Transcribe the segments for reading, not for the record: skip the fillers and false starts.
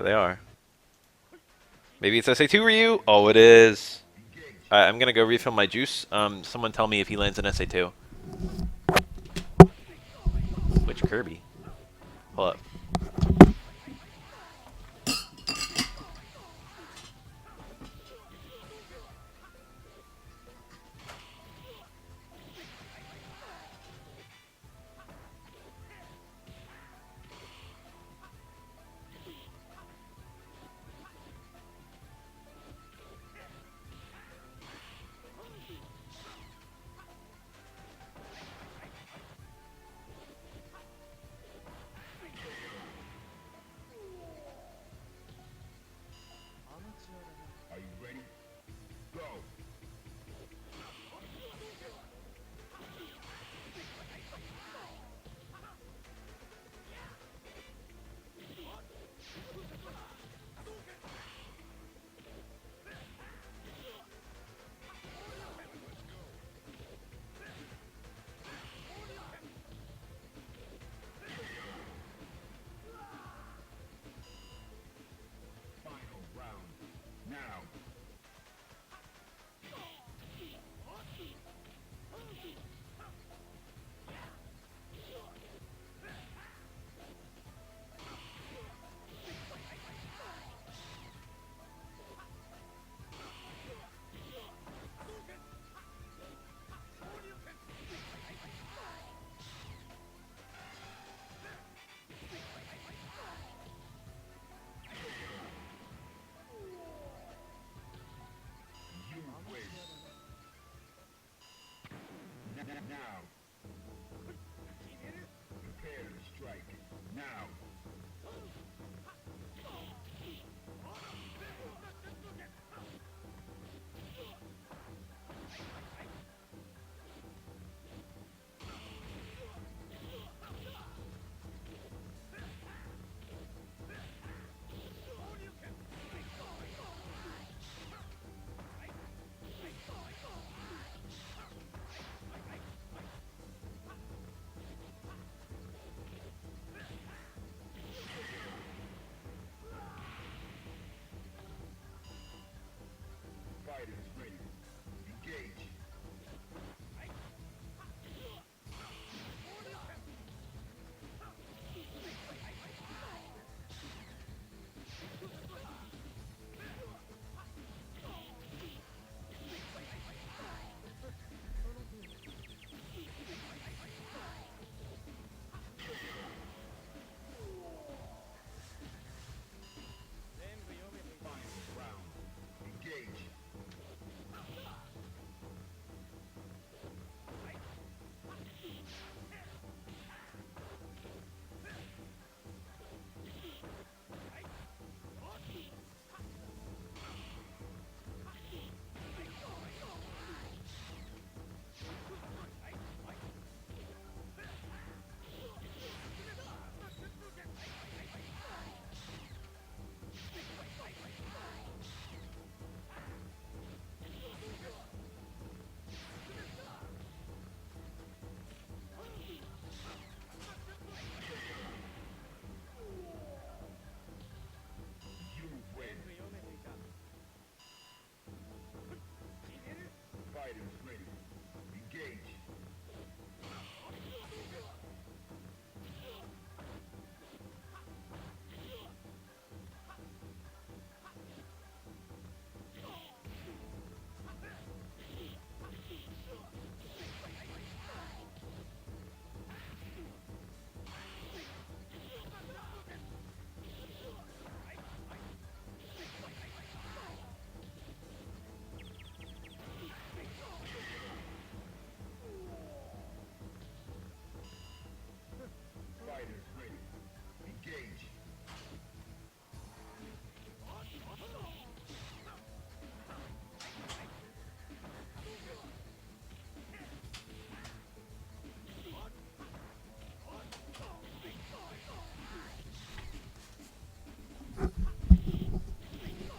There they are. Maybe it's SA2 Ryu? Oh, it is. Alright, I'm gonna go refill my juice. Someone tell me if he lands in SA2. Which Kirby? Hold up.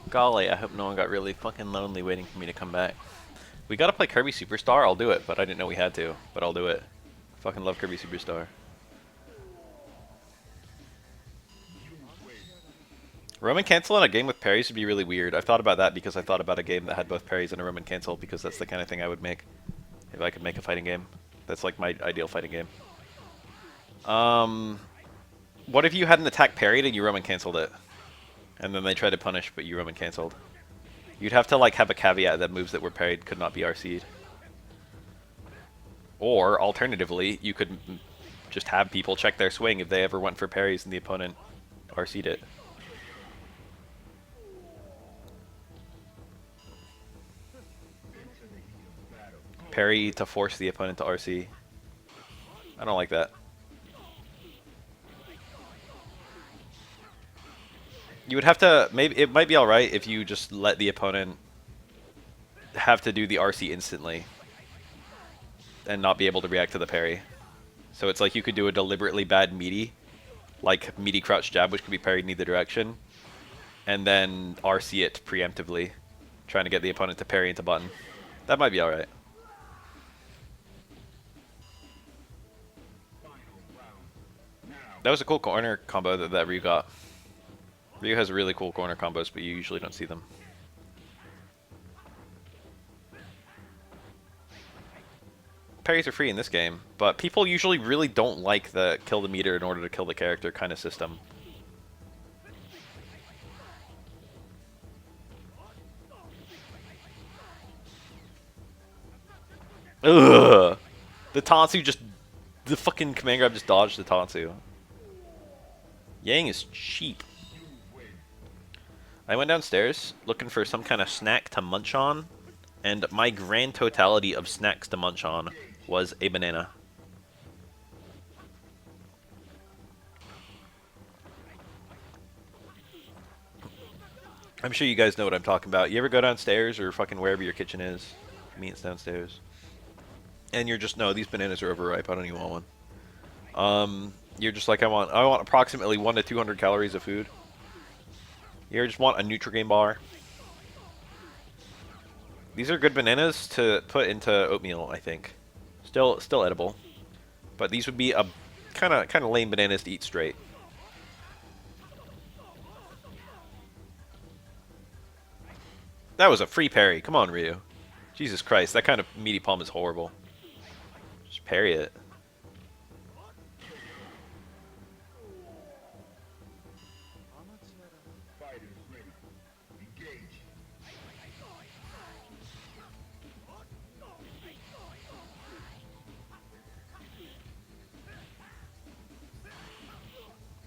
Golly, I hope no one got really fucking lonely waiting for me to come back. We gotta play Kirby Superstar, I'll do it, but I didn't know we had to. But I'll do it. Fucking love Kirby Superstar. Roman cancel in a game with parries would be really weird. I've thought about that because I thought about a game that had both parries and a Roman cancel because that's the kind of thing I would make if I could make a fighting game. That's like my ideal fighting game. What if you had an attack parried and you Roman canceled it? And then they tried to punish, but you Roman canceled. You'd have to like have a caveat that moves that were parried could not be RC'd. Or, alternatively, you could just have people check their swing if they ever went for parries and the opponent RC'd it. Parry to force the opponent to RC. I don't like that. You would have to, maybe it might be alright if you just let the opponent have to do the RC instantly and not be able to react to the parry. So it's like you could do a deliberately bad meaty, like meaty crouch jab, which could be parried in either direction, and then RC it preemptively, trying to get the opponent to parry into button. That might be alright. That was a cool corner combo that Ryu got. Ryu has really cool corner combos, but you usually don't see them. Parries are free in this game, but people usually really don't like the kill the meter in order to kill the character kind of system. Ugh! The Tansu just... The fucking command grab just dodged the Tansu. Yang is cheap. I went downstairs looking for some kind of snack to munch on, and my grand totality of snacks to munch on was a banana. I'm sure you guys know what I'm talking about. You ever go downstairs or fucking wherever your kitchen is? Me, it's downstairs. And you're just, no, these bananas are overripe. I don't even want one. You're just like, I want approximately 1 to 200 calories of food. You just want a Nutri-Grain bar. These are good bananas to put into oatmeal, I think. Still edible. But these would be a kind of lame bananas to eat straight. That was a free parry. Come on, Ryu. Jesus Christ, that kind of meaty palm is horrible. Just parry it.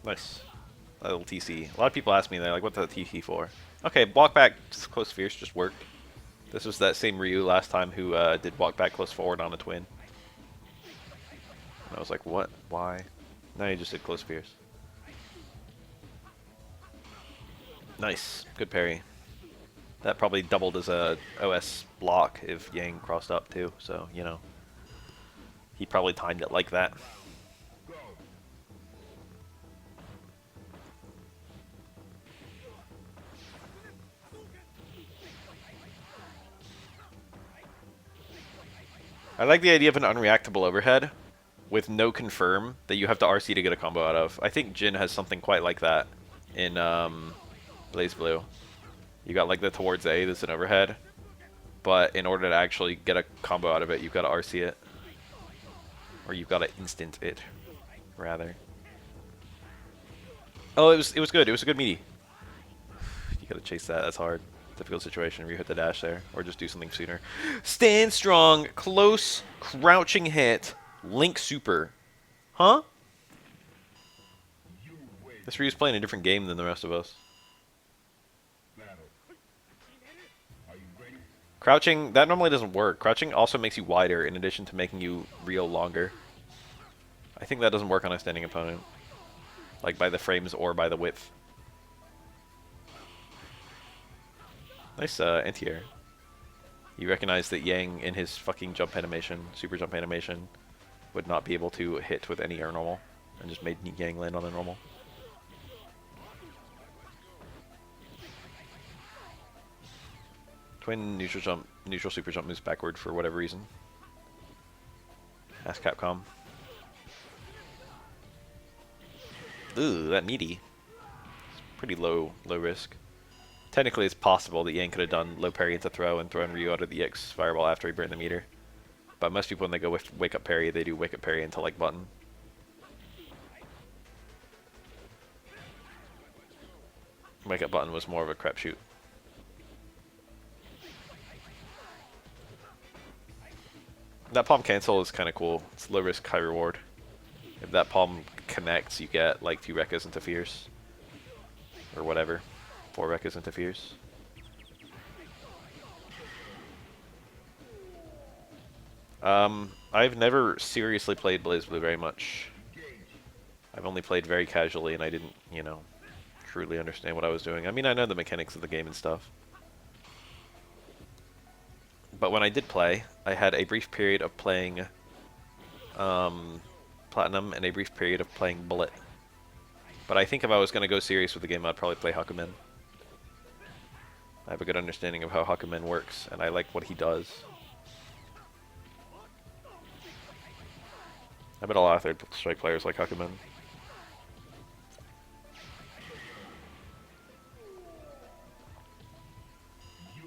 Nice. A little TC. A lot of people ask me, they're like, what's the TC for? Okay, walk back close fierce just worked. This was that same Ryu last time who did walk back close forward on a twin. And I was like, what? Why? Now you just did close fierce. Nice. Good parry. That probably doubled as a OS block if Yang crossed up too, so, you know. He probably timed it like that. I like the idea of an unreactable overhead with no confirm that you have to RC to get a combo out of. I think Jin has something quite like that in BlazBlue. You got like the towards A that's an overhead, but in order to actually get a combo out of it, you've got to RC it. Or you've got to instant it, rather. Oh, it was good. It was a good meaty. You gotta chase that. That's hard. Difficult situation where you hit the dash there, or just do something sooner. Stand strong, close, crouching hit, Link super. Huh? This Ryu's playing a different game than the rest of us. Crouching, that normally doesn't work. Crouching also makes you wider in addition to making you reel longer. I think that doesn't work on a standing opponent. Like by the frames or by the width. Nice anti-air. You recognize that Yang in his fucking jump animation, super jump animation, would not be able to hit with any air normal, and just made Yang land on a normal. Twin neutral jump, neutral super jump moves backward for whatever reason. Ask Capcom. Ooh, that meaty. It's pretty low risk. Technically, it's possible that Yang could have done low parry into throw and thrown Ryu out of the EX fireball after he burned the meter. But most people, when they go with wake up parry, they do wake up parry into like button. Wake up button was more of a crapshoot. That palm cancel is kind of cool. It's low risk, high reward. If that palm connects, you get like 2 Rekkas into Fierce. Or whatever. 4 Rekkas into Fierce. I've never seriously played BlazBlue very much. I've only played very casually and I didn't, you know, truly understand what I was doing. I mean, I know the mechanics of the game and stuff. But when I did play, I had a brief period of playing Platinum and a brief period of playing Bullet. But I think if I was going to go serious with the game, I'd probably play Hakumen. I have a good understanding of how Hakumen works, and I like what he does. I bet a lot of third strike players like Hakumen.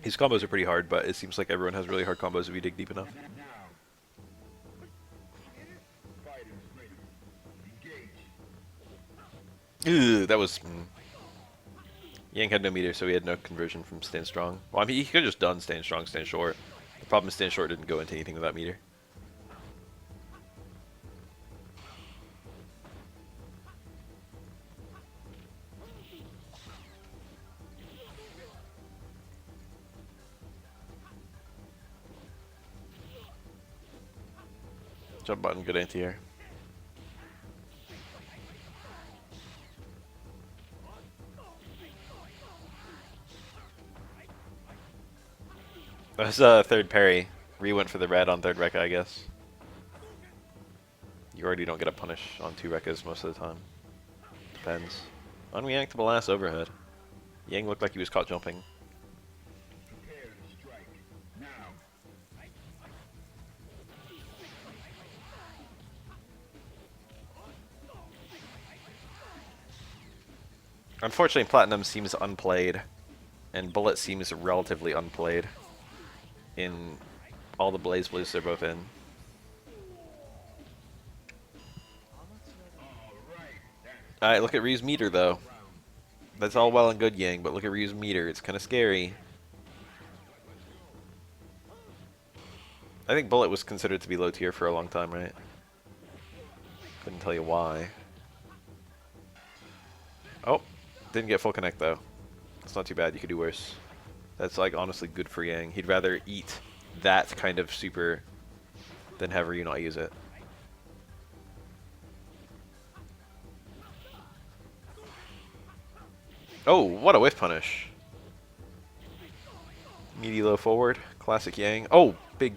His combos are pretty hard, but it seems like everyone has really hard combos if you dig deep enough. Ew, that was... Yang had no meter, so he had no conversion from stand strong. Well, I mean, he could have just done stand strong, stand short. The problem is stand short didn't go into anything without meter. Jump button, good anti-air. That was third parry. Ryu went for the red on third Rekka, I guess. You already don't get a punish on 2 Rekkas most of the time. Depends. Unreactable ass overhead. Yang looked like he was caught jumping. Unfortunately, Platinum seems unplayed, and Bullet seems relatively unplayed in all the BlazBlues they're both in. Alright, look at Ryu's meter, though. That's all well and good, Yang, but look at Ryu's meter. It's kind of scary. I think Bullet was considered to be low tier for a long time, right? Couldn't tell you why. Oh, didn't get full connect, though. It's not too bad. You could do worse. That's, like, honestly good for Yang. He'd rather eat that kind of super than have Ryu not use it. Oh, what a whiff punish. Meaty low forward. Classic Yang. Oh, big.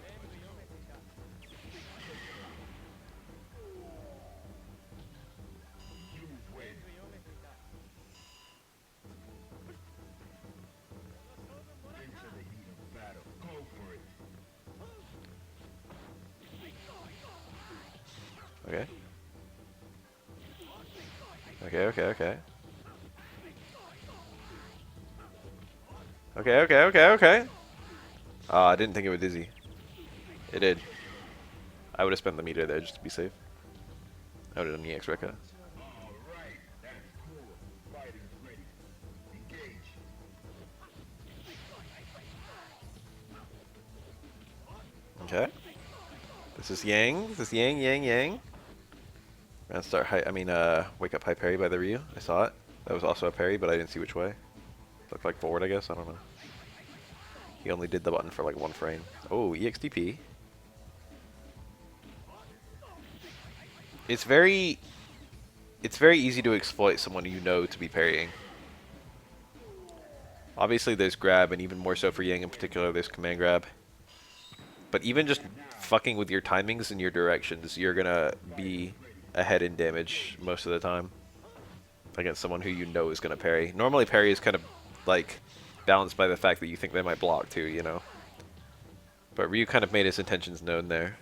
Okay. Okay. Okay. I didn't think it would dizzy. It did. I would have spent the meter there just to be safe. I would have done the X-Rekka. Okay. This is Yang. This is Yang. We're gonna start high, wake up high parry by the Ryu. I saw it. That was also a parry, but I didn't see which way. Looked like forward, I guess. I don't know. He only did the button for like 1 frame. Oh, EXDP. It's very easy to exploit someone you know to be parrying. Obviously there's grab, and even more so for Yang in particular, there's command grab. But even just fucking with your timings and your directions, you're gonna be ahead in damage most of the time against someone who you know is gonna parry. Normally parry is kind of like balanced by the fact that you think they might block too, you know. But Ryu kind of made his intentions known there.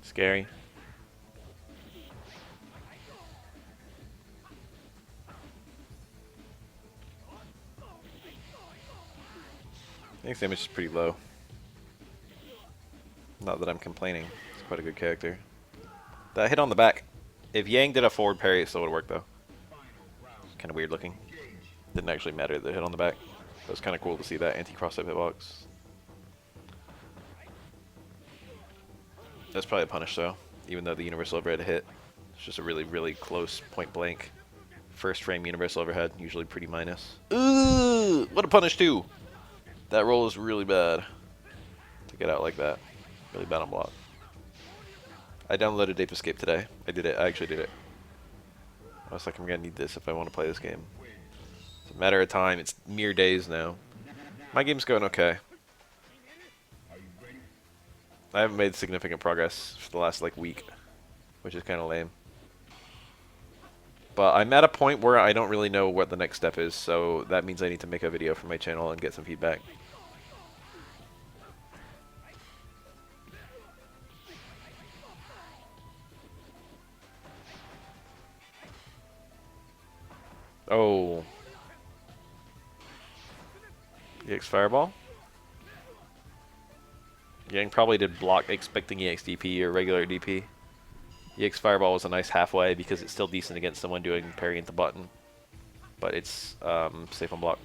Scary. I think damage is pretty low. Not that I'm complaining. It's quite a good character. That hit on the back. If Yang did a forward parry, it still would work though. It's kind of weird looking. Didn't actually matter the hit on the back. It was kind of cool to see that anti-cross-up hitbox. That's probably a punish though, even though the universal overhead hit. It's just a really, really close point blank. First frame universal overhead, usually pretty minus. Ooh, what a punish too! That roll is really bad to get out like that. Really bad on block. I downloaded Ape Escape today. I did it. I actually did it. I was like, I'm gonna need this if I want to play this game. It's a matter of time. It's mere days now. My game's going okay. I haven't made significant progress for the last like week, which is kind of lame. But I'm at a point where I don't really know what the next step is, so that means I need to make a video for my channel and get some feedback. Oh. EX Fireball? Yang probably did block expecting EX DP or regular DP. EX Fireball was a nice halfway because it's still decent against someone doing parry into button. But it's safe on block.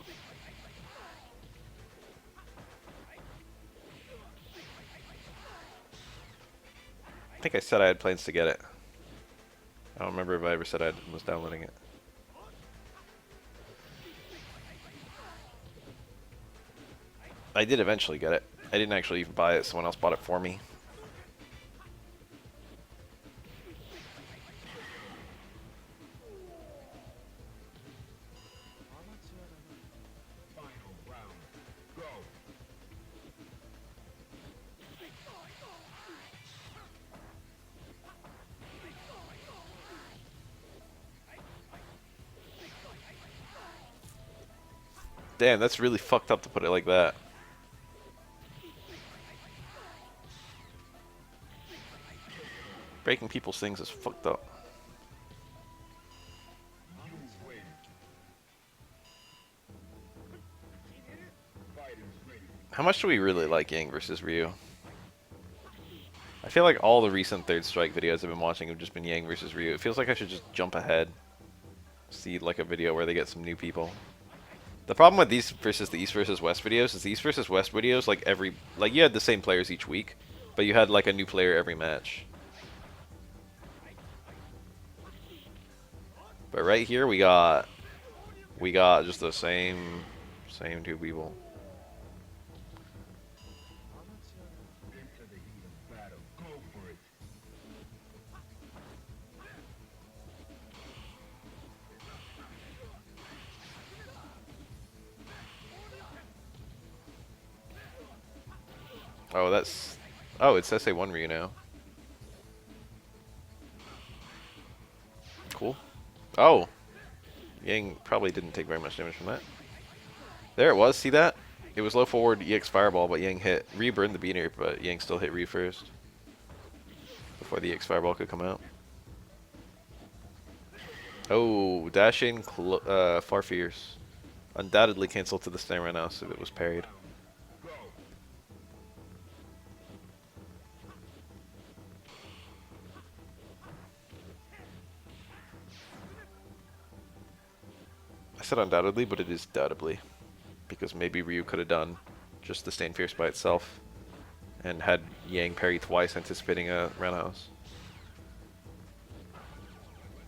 I think I said I had plans to get it. I don't remember if I ever said I was downloading it. I did eventually get it. I didn't actually even buy it, someone else bought it for me. Damn, that's really fucked up to put it like that. Breaking people's things is fucked up. How much do we really like Yang versus Ryu? I feel like all the recent Third Strike videos I've been watching have just been Yang versus Ryu. It feels like I should just jump ahead. See like a video where they get some new people. The problem with these versus the East versus West videos is the East versus West videos, like you had the same players each week, but you had like a new player every match. But right here we got just the same two people. Oh, it's SA1 Ryu now. Cool. Oh! Yang probably didn't take very much damage from that. There it was, see that? It was low forward EX Fireball, but Yang hit. Ryu burned the beaner, but Yang still hit Ryu first. Before the EX Fireball could come out. Oh, dash in, far fierce. Undoubtedly cancel to the stand right now, so it was parried. I said undoubtedly, but it is doubtably. Because maybe Ryu could have done just the stand fierce by itself. And had Yang parry twice, anticipating a roundhouse.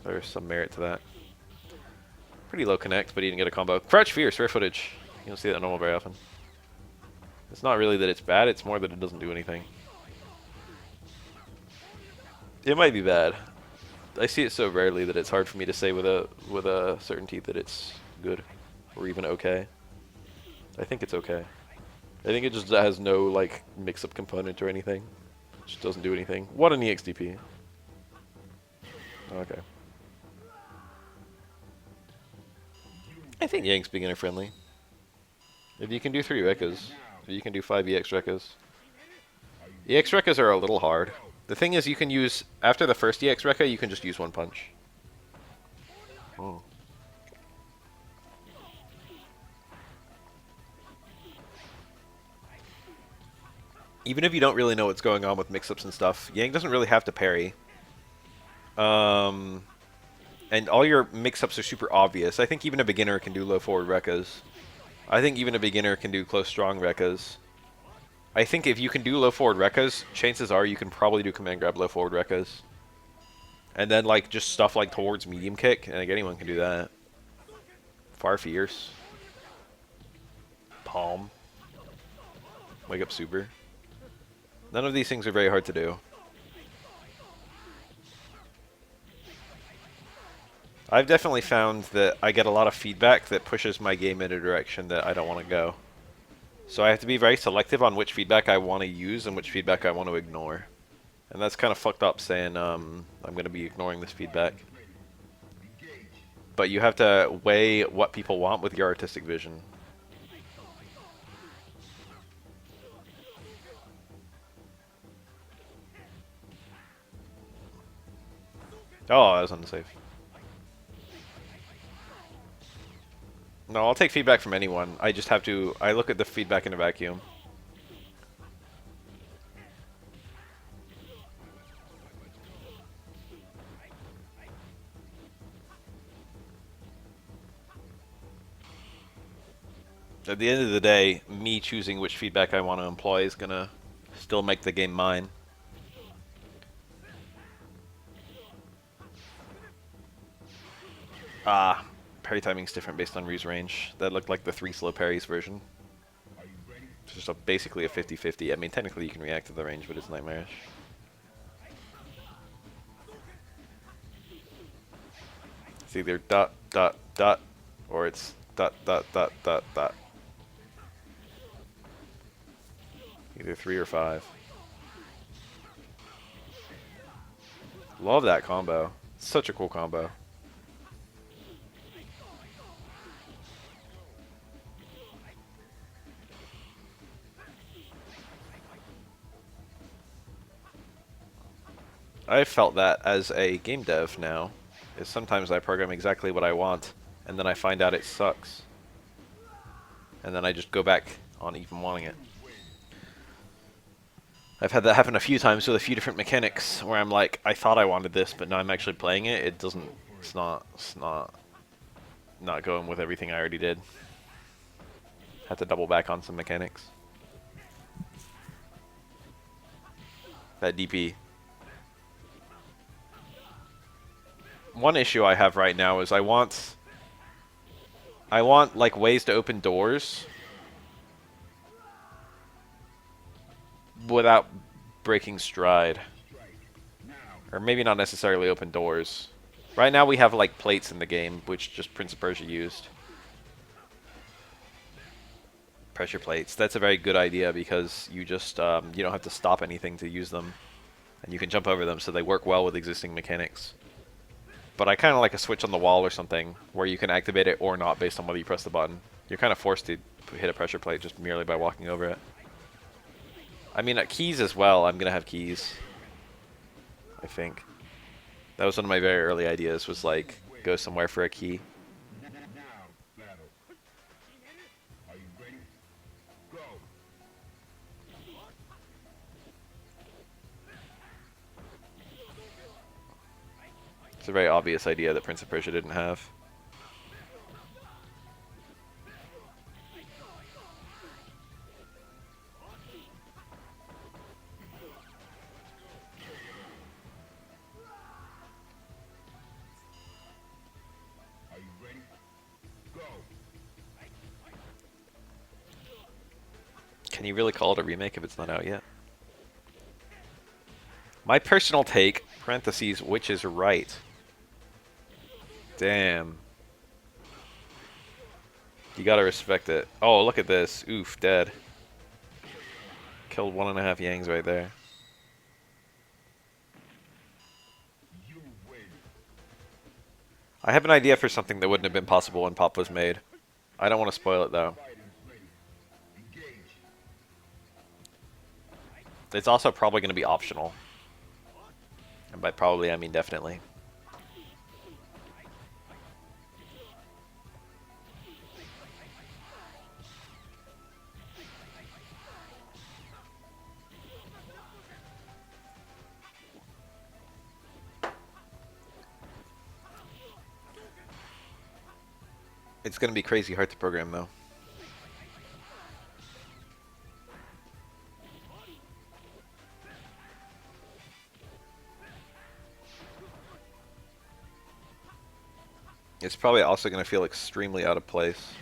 There's some merit to that. Pretty low connect, but he didn't get a combo. Crouch fierce, rare footage. You don't see that normal very often. It's not really that it's bad, it's more that it doesn't do anything. It might be bad. I see it so rarely that it's hard for me to say with a certainty that it's good or even okay. I think it's okay. I think it just has no like mix-up component or anything. It just doesn't do anything. What an EXDP. Okay. I think Yang's beginner friendly. If you can do 3 Rekkas, if you can do 5 EX Rekkas. EX Rekkas are a little hard. The thing is, you can use, after the first EX Rekka, you can just use 1 punch. Oh. Even if you don't really know what's going on with mix-ups and stuff, Yang doesn't really have to parry. And all your mix-ups are super obvious. I think even a beginner can do low forward Rekkas. I think even a beginner can do close strong Rekkas. I think if you can do low forward Rekkas, chances are you can probably do command grab low forward Rekkas. And then like just stuff like towards medium kick, and like anyone can do that. Far fierce. Palm. Wake up super. None of these things are very hard to do. I've definitely found that I get a lot of feedback that pushes my game in a direction that I don't want to go. So I have to be very selective on which feedback I want to use and which feedback I want to ignore. And that's kind of fucked up saying I'm going to be ignoring this feedback. But you have to weigh what people want with your artistic vision. Oh, I was unsafe. No, I'll take feedback from anyone. I just have to... I look at the feedback in a vacuum. At the end of the day, me choosing which feedback I want to employ is going to still make the game mine. Ah, parry timing's different based on Ryu's range. That looked like the 3 slow parries version. It's just basically a 50-50. I mean, technically you can react to the range, but it's nightmarish. It's either dot, dot, dot, or it's dot, dot, dot, dot, dot. Either 3 or 5. Love that combo. It's such a cool combo. I've felt that as a game dev now, is sometimes I program exactly what I want, and then I find out it sucks. And then I just go back on even wanting it. I've had that happen a few times with a few different mechanics, where I'm like, I thought I wanted this, but now I'm actually playing it, it doesn't, it's not going with everything I already did. Had to double back on some mechanics. That DP. One issue I have right now is I want like ways to open doors without breaking stride. Or maybe not necessarily open doors. Right now we have like plates in the game, which just Prince of Persia used. Pressure plates. That's a very good idea because you just you don't have to stop anything to use them. And you can jump over them, so they work well with existing mechanics. But I kind of like a switch on the wall or something, where you can activate it or not based on whether you press the button. You're kind of forced to hit a pressure plate just merely by walking over it. I mean, at keys as well, I'm going to have keys. I think. That was one of my very early ideas, was like, go somewhere for a key. It's a very obvious idea that Prince of Persia didn't have. Can you really call it a remake if it's not out yet? My personal take, parentheses, which is right. Damn. You gotta respect it. Oh, look at this. Oof, dead. Killed 1.5 Yangs right there. I have an idea for something that wouldn't have been possible when Pop was made. I don't want to spoil it though. It's also probably going to be optional. And by probably, I mean definitely. It's going to be crazy hard to program though. It's probably also going to feel extremely out of place.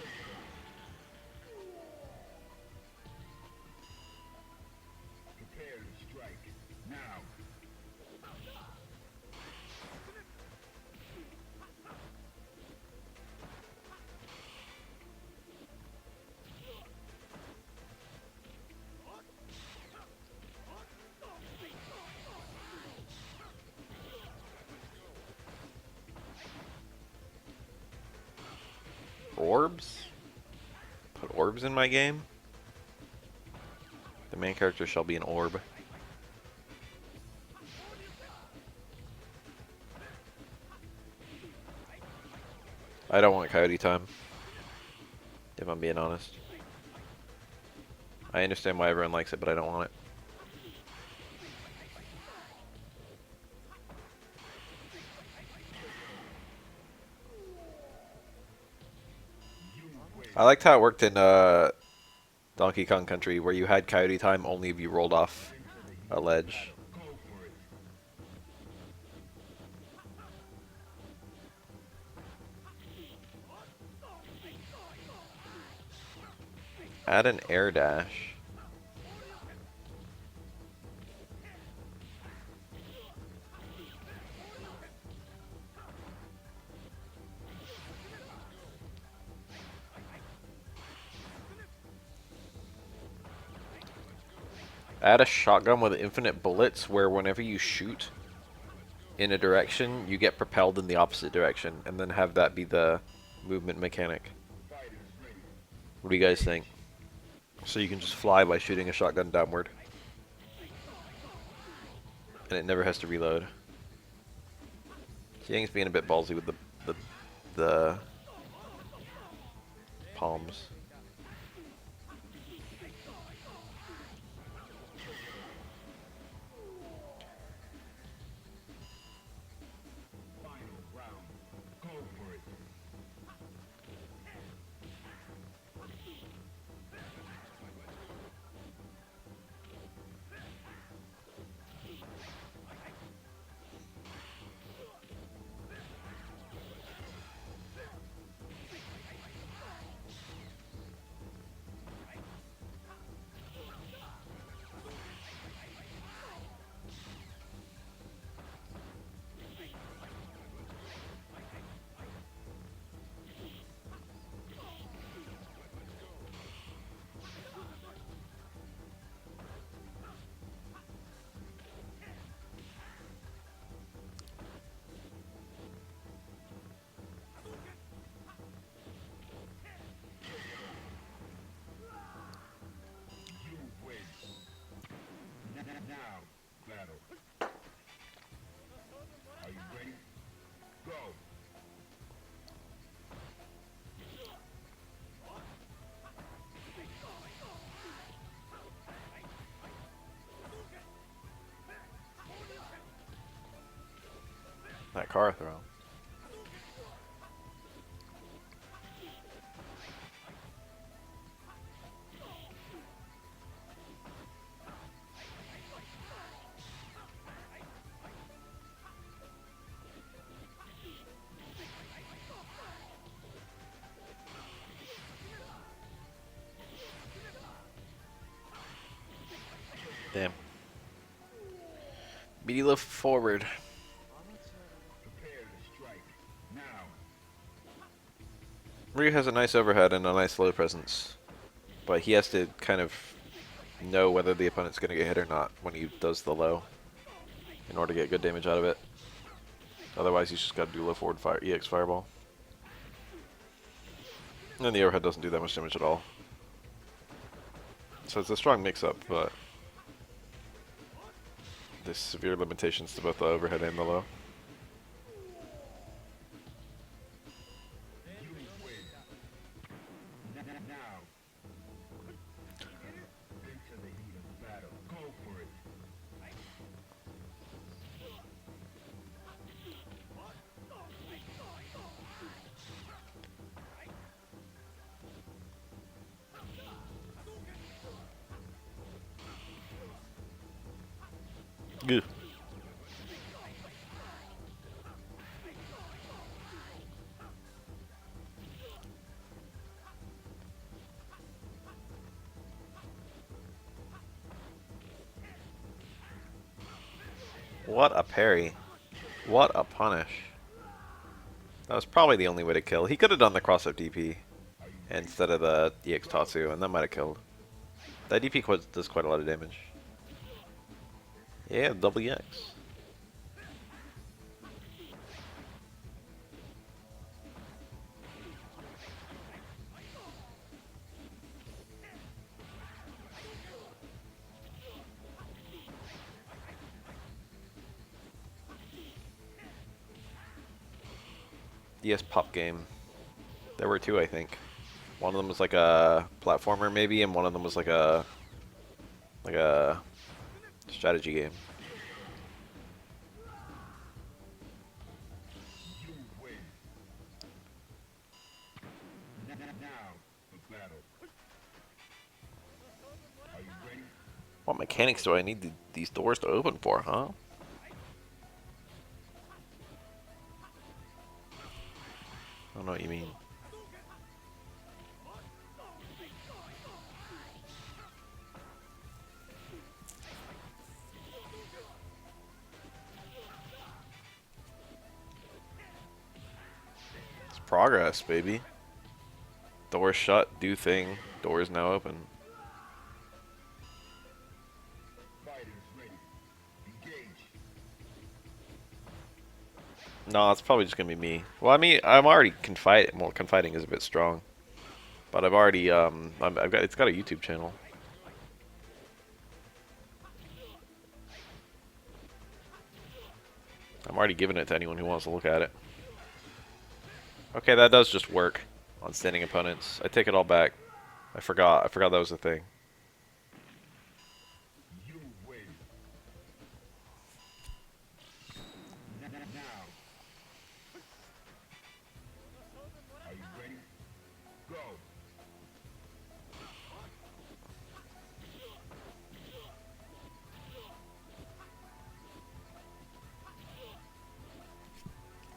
Orbs? Put orbs in my game? The main character shall be an orb. I don't want Coyote time, if I'm being honest. I understand why everyone likes it, but I don't want it. I liked how it worked in Donkey Kong Country, where you had Coyote time only if you rolled off a ledge. Add an air dash. Add a shotgun with infinite bullets where whenever you shoot in a direction, you get propelled in the opposite direction, and then have that be the movement mechanic. What do you guys think? So you can just fly by shooting a shotgun downward. And it never has to reload. Yang's being a bit ballsy with the palms. That car throw. Damn. Meaty lift forward. Ryu has a nice overhead and a nice low presence, but he has to kind of know whether the opponent's going to get hit or not when he does the low in order to get good damage out of it. Otherwise, he's just got to do low forward fire, EX fireball. And the overhead doesn't do that much damage at all. So it's a strong mix-up, but there's severe limitations to both the overhead and the low. Good. What a parry. What a punish. That was probably the only way to kill. He could have done the cross-up DP instead of the EX Tatsu, and that might have killed. That DP does quite a lot of damage. Yeah, double EX. DS Pop game. There were two, I think. One of them was like a platformer, maybe, and one of them was like a strategy game. What mechanics do I need these doors to open for, huh? I don't know what you mean. It's progress, baby. Door shut, do thing. Door is now open. No, it's probably just gonna be me. Well, I mean, I'm already confiding. Well, confiding is a bit strong, but I've already I've got it's got a YouTube channel. I'm already giving it to anyone who wants to look at it. Okay, that does just work on standing opponents. I take it all back. I forgot. I forgot that was a thing.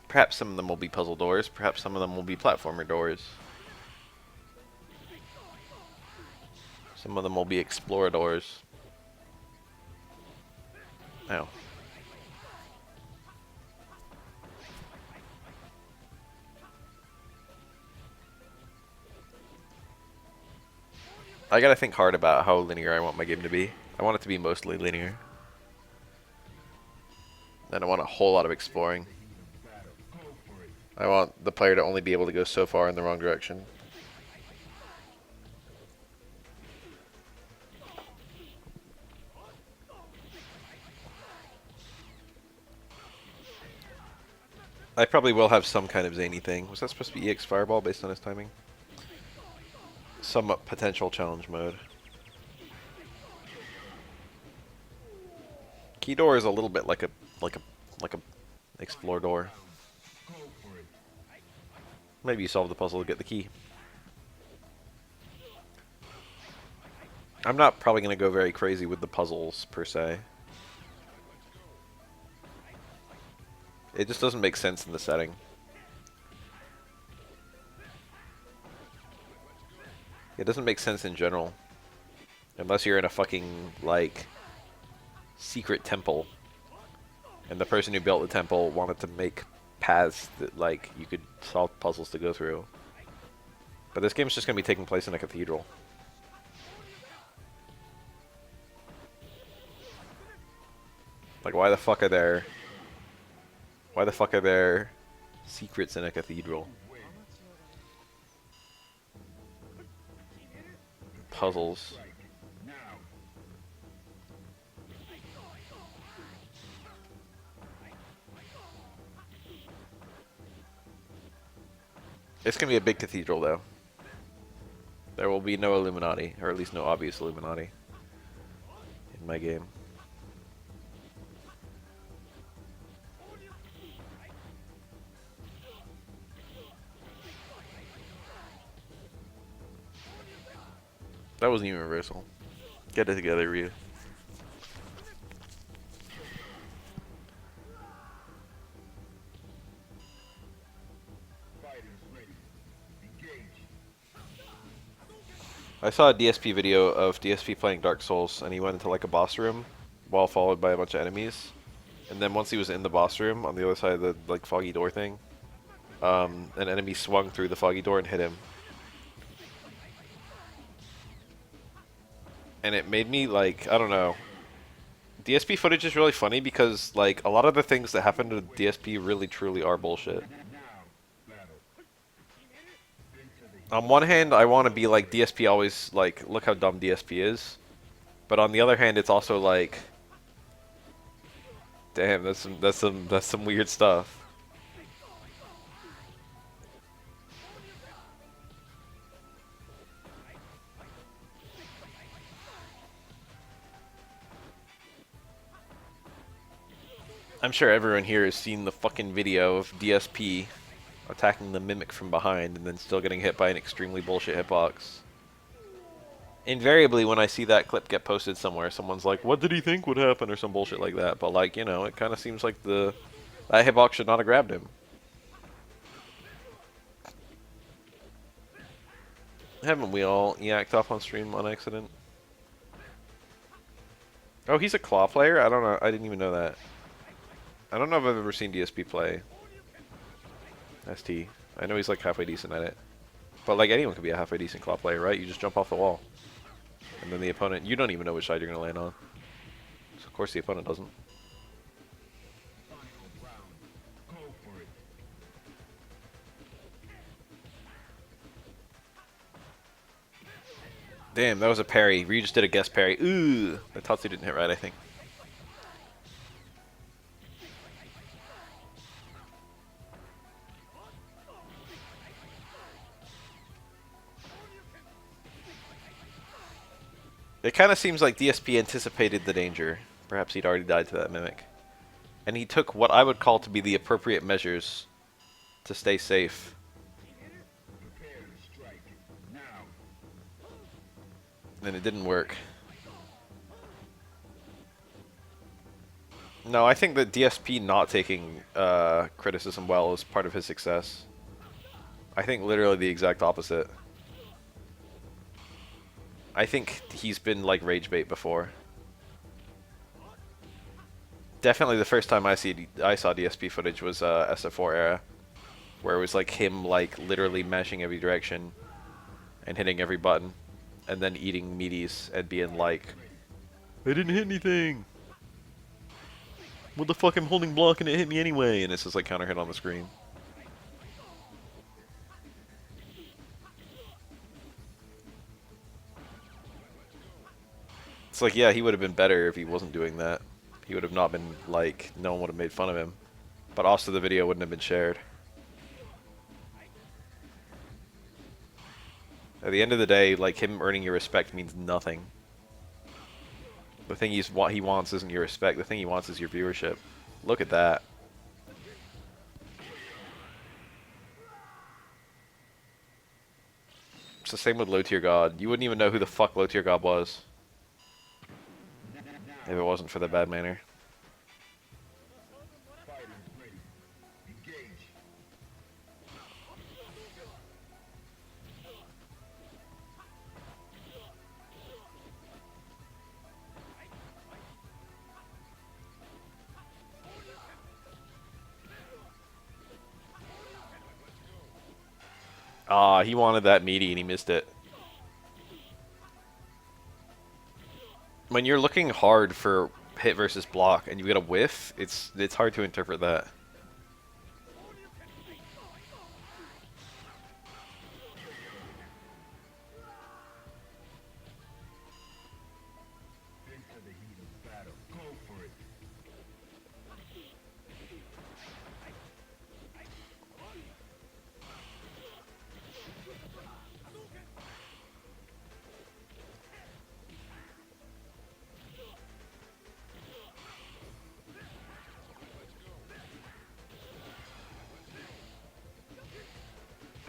Perhaps some of them will be puzzle doors. Perhaps some of them will be platformer doors. Some of them will be explorer doors. Oh. I gotta think hard about how linear I want my game to be. I want it to be mostly linear. And I want a whole lot of exploring. I want the player to only be able to go so far in the wrong direction. I probably will have some kind of zany thing. Was that supposed to be EX Fireball based on his timing? Some potential challenge mode. Key door is a little bit like a explore door. Maybe you solve the puzzle to get the key. I'm not probably going to go very crazy with the puzzles per se. It just doesn't make sense in the setting. It doesn't make sense in general. Unless you're in a fucking, like, secret temple. And the person who built the temple wanted to make paths that, like, you could solve puzzles to go through. But this game's just going to be taking place in a cathedral. Like, why the fuck are there... Why the fuck are there secrets in a cathedral? Puzzles. It's gonna be a big cathedral, though. There will be no Illuminati, or at least no obvious Illuminati in my game. That wasn't even reversal. Get it together, Ryu. I saw a DSP video of DSP playing Dark Souls, and he went into like a boss room while followed by a bunch of enemies. And then once he was in the boss room, on the other side of the like foggy door thing, an enemy swung through the foggy door and hit him. And it made me like, I don't know. DSP footage is really funny because like a lot of the things that happen to DSP really truly are bullshit. On one hand, I want to be like DSP always like, look how dumb DSP is. But on the other hand, it's also like, damn, that's some weird stuff. I'm sure everyone here has seen the fucking video of DSP attacking the Mimic from behind and then still getting hit by an extremely bullshit hitbox. Invariably, when I see that clip get posted somewhere, someone's like, what did he think would happen, or some bullshit like that. But like, you know, it kind of seems like that hitbox should not have grabbed him. Haven't we all yacked off on stream on accident? Oh, he's a claw player? I don't know. I didn't even know that. I don't know if I've ever seen DSP play ST. I know he's like halfway decent at it. But like anyone could be a halfway decent claw player, right? You just jump off the wall. And then the opponent, you don't even know which side you're going to land on. So of course the opponent doesn't. Damn, that was a parry. Ryu just did a guess parry. Ooh, the Tatsu didn't hit right, I think. It kind of seems like DSP anticipated the danger. Perhaps he'd already died to that Mimic. And he took what I would call to be the appropriate measures to stay safe. And it didn't work. No, I think that DSP not taking criticism well is part of his success. I think literally the exact opposite. I think he's been like rage bait before. Definitely the first time I saw DSP footage was SF4 era, where it was like him like literally mashing every direction and hitting every button, and then eating meaties and being like, I didn't hit anything. What the fuck? I'm holding block and it hit me anyway, and it's just like counter hit on the screen. It's like, yeah, he would have been better if he wasn't doing that. He would have not been like, no one would have made fun of him. But also the video wouldn't have been shared. At the end of the day, like, him earning your respect means nothing. The thing he wants isn't your respect. The thing he wants is your viewership. Look at that. It's the same with Low Tier God. You wouldn't even know who the fuck Low Tier God was if it wasn't for the bad manner. Ah, he wanted that meaty and he missed it. When you're looking hard for hit versus block and you get a whiff, it's hard to interpret that.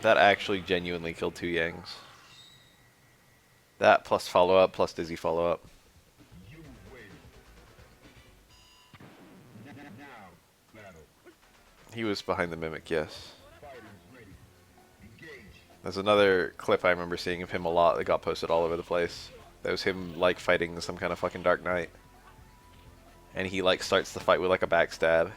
That actually genuinely killed 2 Yangs. That plus follow up plus dizzy follow up. He was behind the mimic, yes. There's another clip I remember seeing of him a lot that got posted all over the place. That was him like fighting some kind of fucking Dark Knight. And he like starts the fight with like a backstab.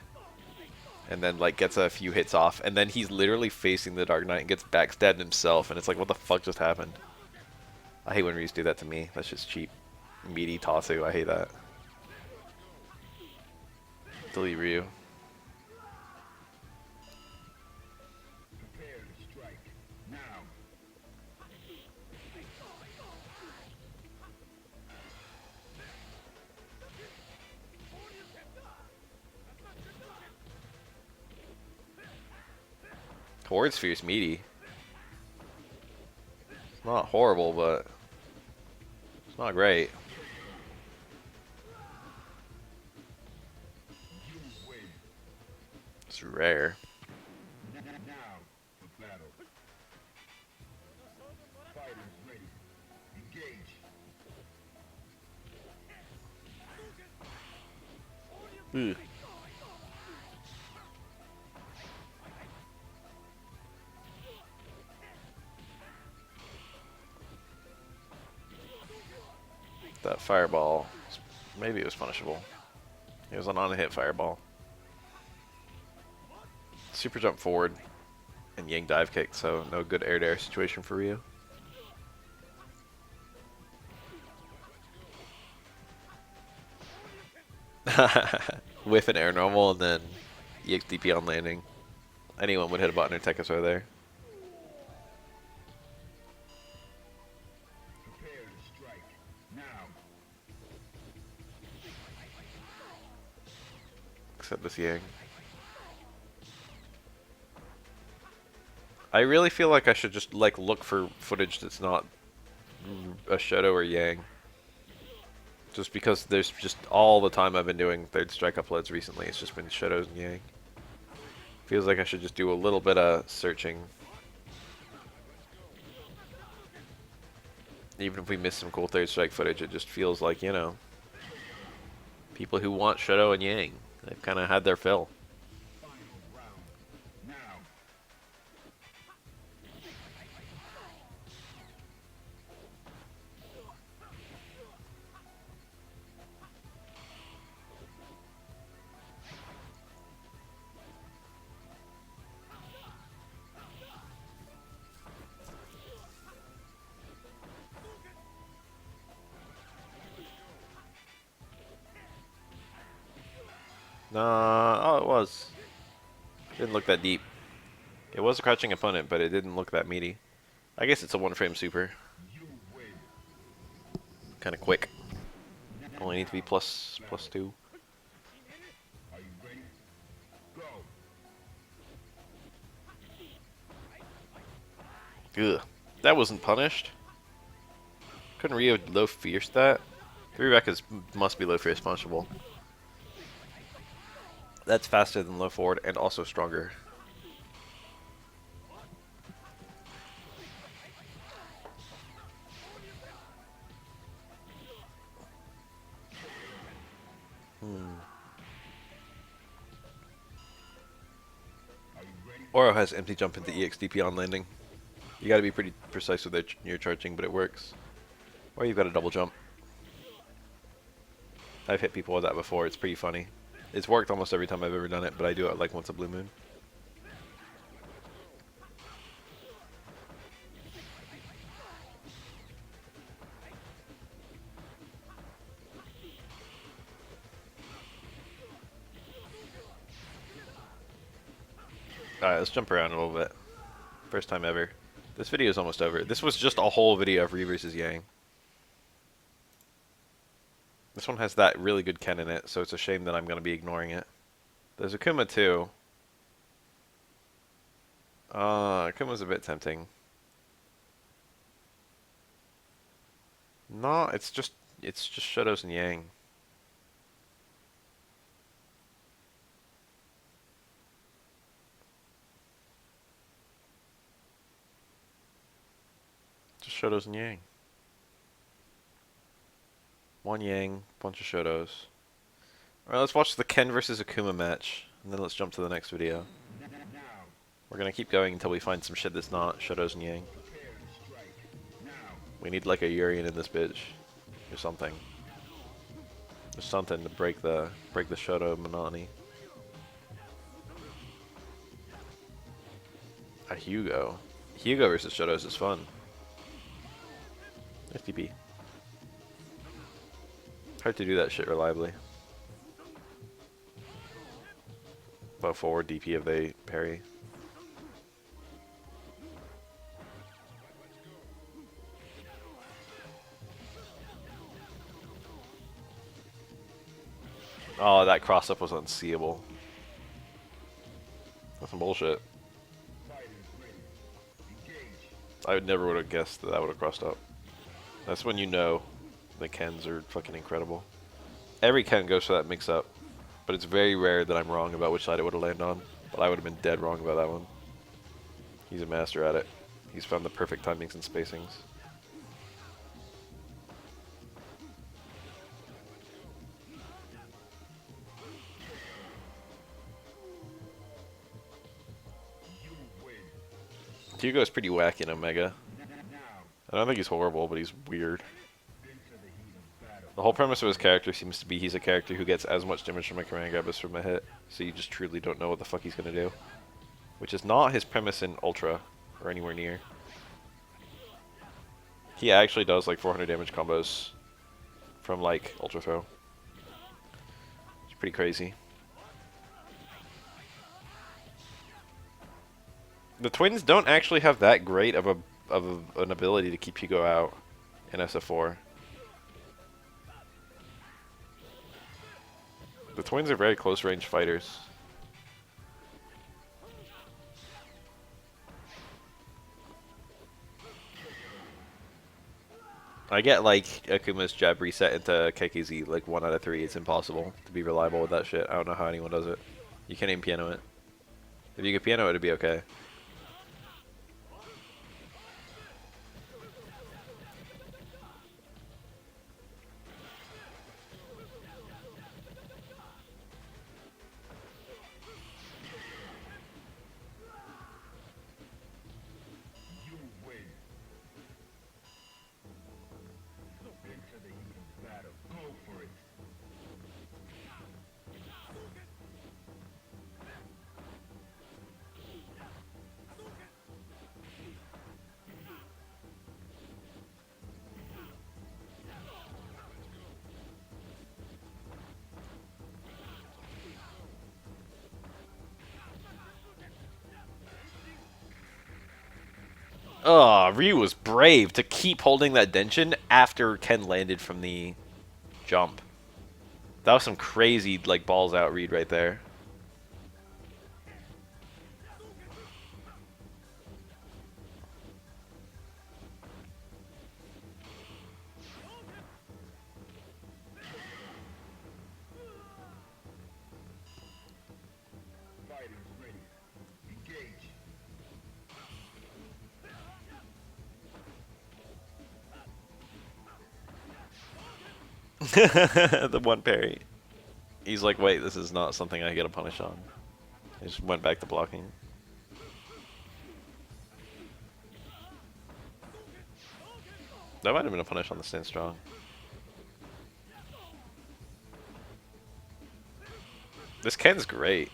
And then like gets a few hits off. And then he's literally facing the Dark Knight and gets backstabbed himself. And it's like, what the fuck just happened? I hate when Ryus do that to me. That's just cheap. Meaty Tatsu. I hate that. Delete Ryu. Horde Sphere's meaty. It's not horrible, but it's not great. It's rare. Ugh. That fireball, maybe it was punishable. It was an on-hit fireball. Super jump forward and Yang dive kick, so no good air-to-air situation for Ryu. Whiff an air normal and then EXDP on landing. Anyone would hit a button or tech us right there. Except this Yang. I really feel like I should just like look for footage that's not a Shadow or Yang. Just because there's just all the time I've been doing third strike uploads recently, it's just been Shadows and Yang. Feels like I should just do a little bit of searching. Even if we miss some cool third strike footage, it just feels like, you know, people who want Shadow and Yang, they've kind of had their fill. Nah, oh, it was. Didn't look that deep. It was a crouching opponent, but it didn't look that meaty. I guess it's a one-frame super. Kind of quick. Only need to be plus 2. Ugh. That wasn't punished. Couldn't Ryu low fierce that? 3 rec must be low fierce punishable. That's faster than low forward and also stronger. Oro has empty jump into EXDP on landing. You gotta be pretty precise with your charging, but it works. Or you've got a double jump. I've hit people with that before, it's pretty funny. It's worked almost every time I've ever done it, but I do it like once a blue moon. Alright, let's jump around a little bit. First time ever. This video is almost over. This was just a whole video of Ryu vs. Yang. This one has that really good Ken in it, so it's a shame that I'm going to be ignoring it. There's Akuma too. Akuma's a bit tempting. No, it's just Shotos and Yang. Just Shotos and Yang. One Yang, bunch of Shotos. Alright, let's watch the Ken versus Akuma match, and then let's jump to the next video. We're gonna keep going until we find some shit that's not Shotos and Yang. We need like a Urian in this bitch. Or something. There's something to break the Shoto monotony. A Hugo. Hugo versus Shotos is fun. FTP. Hard to do that shit reliably. But forward DP if they parry. Oh, that cross-up was unseeable. That's some bullshit. I never would have guessed that would have crossed up. That's when you know the Kens are fucking incredible. Every Ken goes for that mix-up, but it's very rare that I'm wrong about which side it would have landed on. But I would have been dead wrong about that one. He's a master at it. He's found the perfect timings and spacings. Hugo's pretty wacky in Omega. I don't think he's horrible, but he's weird. The whole premise of his character seems to be he's a character who gets as much damage from a command grab as from a hit, so you just truly don't know what the fuck he's gonna do. Which is not his premise in Ultra, or anywhere near. He actually does like 400 damage combos from like Ultra Throw. It's pretty crazy. The twins don't actually have that great of an ability to keep Hugo out in SF4. The twins are very close range fighters. I get like Akuma's jab reset into KKZ like 1 out of 3. It's impossible to be reliable with that shit. I don't know how anyone does it. You can't even piano it. If you could piano it, it'd be okay. Oh, Ryu was brave to keep holding that Denshin after Ken landed from the jump. That was some crazy, like, balls out read right there. The one parry. He's like, wait, this is not something I get a punish on. He just went back to blocking. That might have been a punish on the stand strong. This Ken's great.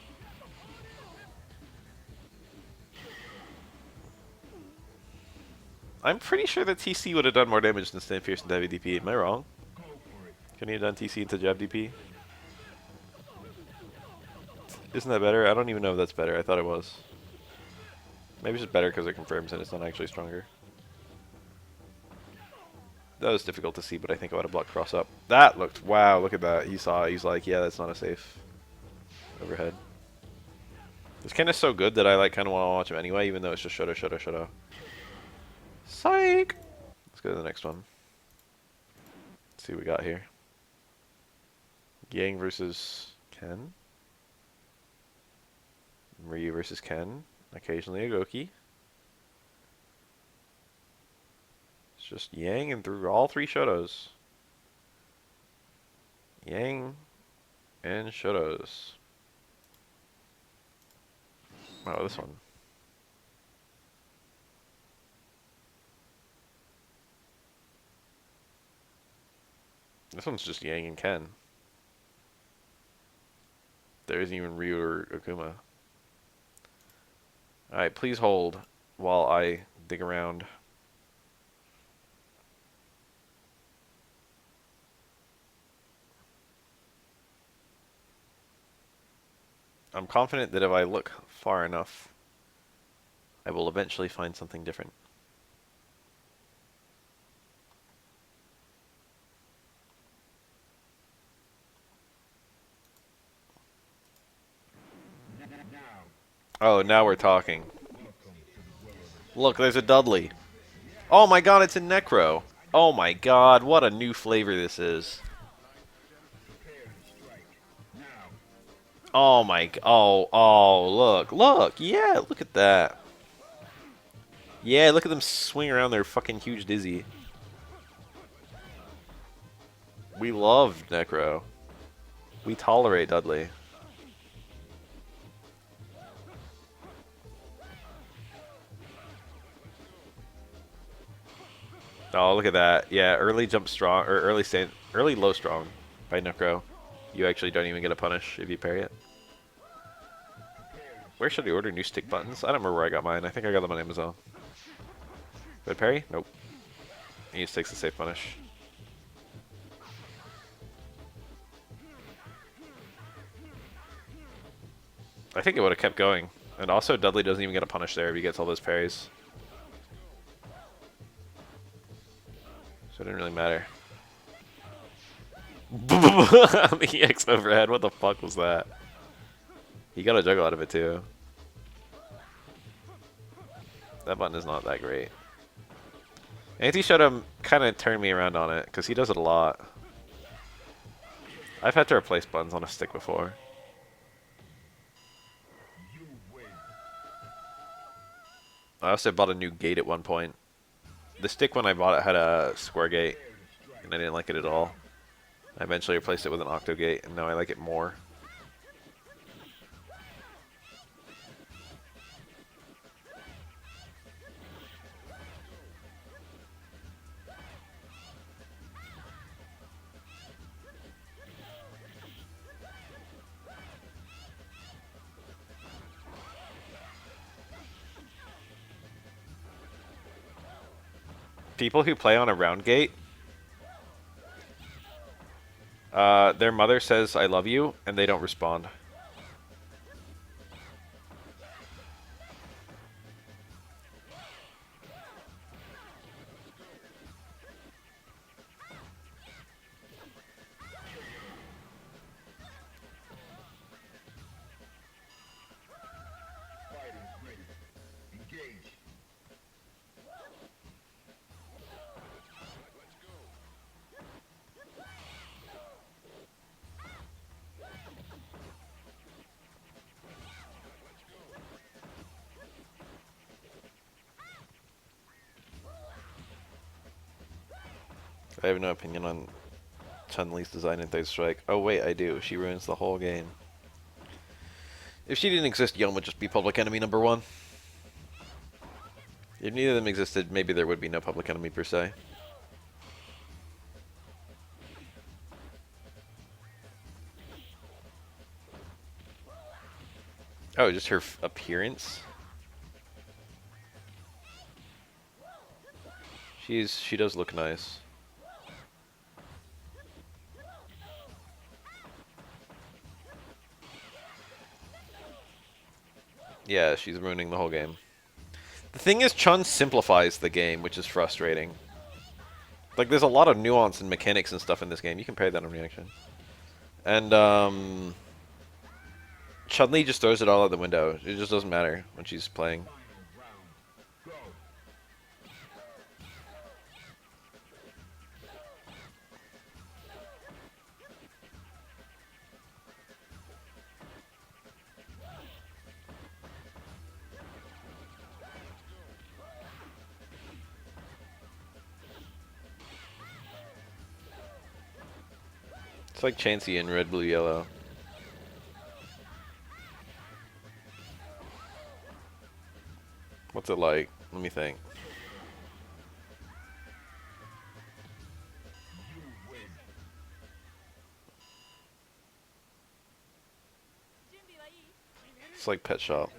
I'm pretty sure that TC would have done more damage than Stand Fierce into heavy DP. Am I wrong? Couldn't he have done TC into jab DP? Isn't that better? I don't even know if that's better. I thought it was. Maybe it's just better because it confirms and it's not actually stronger. That was difficult to see, but I think I would have blocked cross up. That looked, wow, look at that. He saw it. He's like, yeah, that's not a safe overhead. This kind of so good that I like kind of want to watch him anyway, even though it's just shoulda, shoulda, shoulda. Psych! Let's go to the next one. Let's see what we got here. Yang versus Ken. Ryu versus Ken. Occasionally a Goki. It's just Yang and through all three Shotos. Yang and Shotos. Oh, this one. This one's just Yang and Ken. There isn't even Ryu or Akuma. Alright, please hold while I dig around. I'm confident that if I look far enough, I will eventually find something different. Oh, now we're talking. Look, there's a Dudley. Oh my god, it's a Necro. Oh my god, what a new flavor this is. Oh my, look, yeah, look at that. Yeah, look at them swing around their fucking huge dizzy. We love Necro. We tolerate Dudley. Oh, look at that. Yeah, early jump strong, or early low strong by Necro. You actually don't even get a punish if you parry it. Where should I order new stick buttons? I don't remember where I got mine. I think I got them on Amazon. Good parry? Nope. He just takes the safe punish. I think it would have kept going. And also, Dudley doesn't even get a punish there if he gets all those parries. So it didn't really matter. The EX overhead, what the fuck was that? He got a juggle out of it too. That button is not that great. Anti-Showdown kind of turned me around on it, because he does it a lot. I've had to replace buttons on a stick before. I also bought a new gate at one point. The stick when I bought it had a square gate, and I didn't like it at all. I eventually replaced it with an octo gate, and now I like it more. People who play on a round gate, their mother says, "I love you," and they don't respond. I have no opinion on Chun-Li's design in Third Strike. Oh wait, I do. She ruins the whole game. If she didn't exist, Yum would just be Public Enemy #1. If neither of them existed, maybe there would be no Public Enemy per se. Oh, just her appearance? She does look nice. Yeah, she's ruining the whole game. The thing is, Chun simplifies the game, which is frustrating. Like, there's a lot of nuance and mechanics and stuff in this game. You can parry that on reaction. And, Chun-Li just throws it all out the window. It just doesn't matter when she's playing. It's like Chansey in red, blue, yellow. What's it like? Let me think. It's like Pet Shop.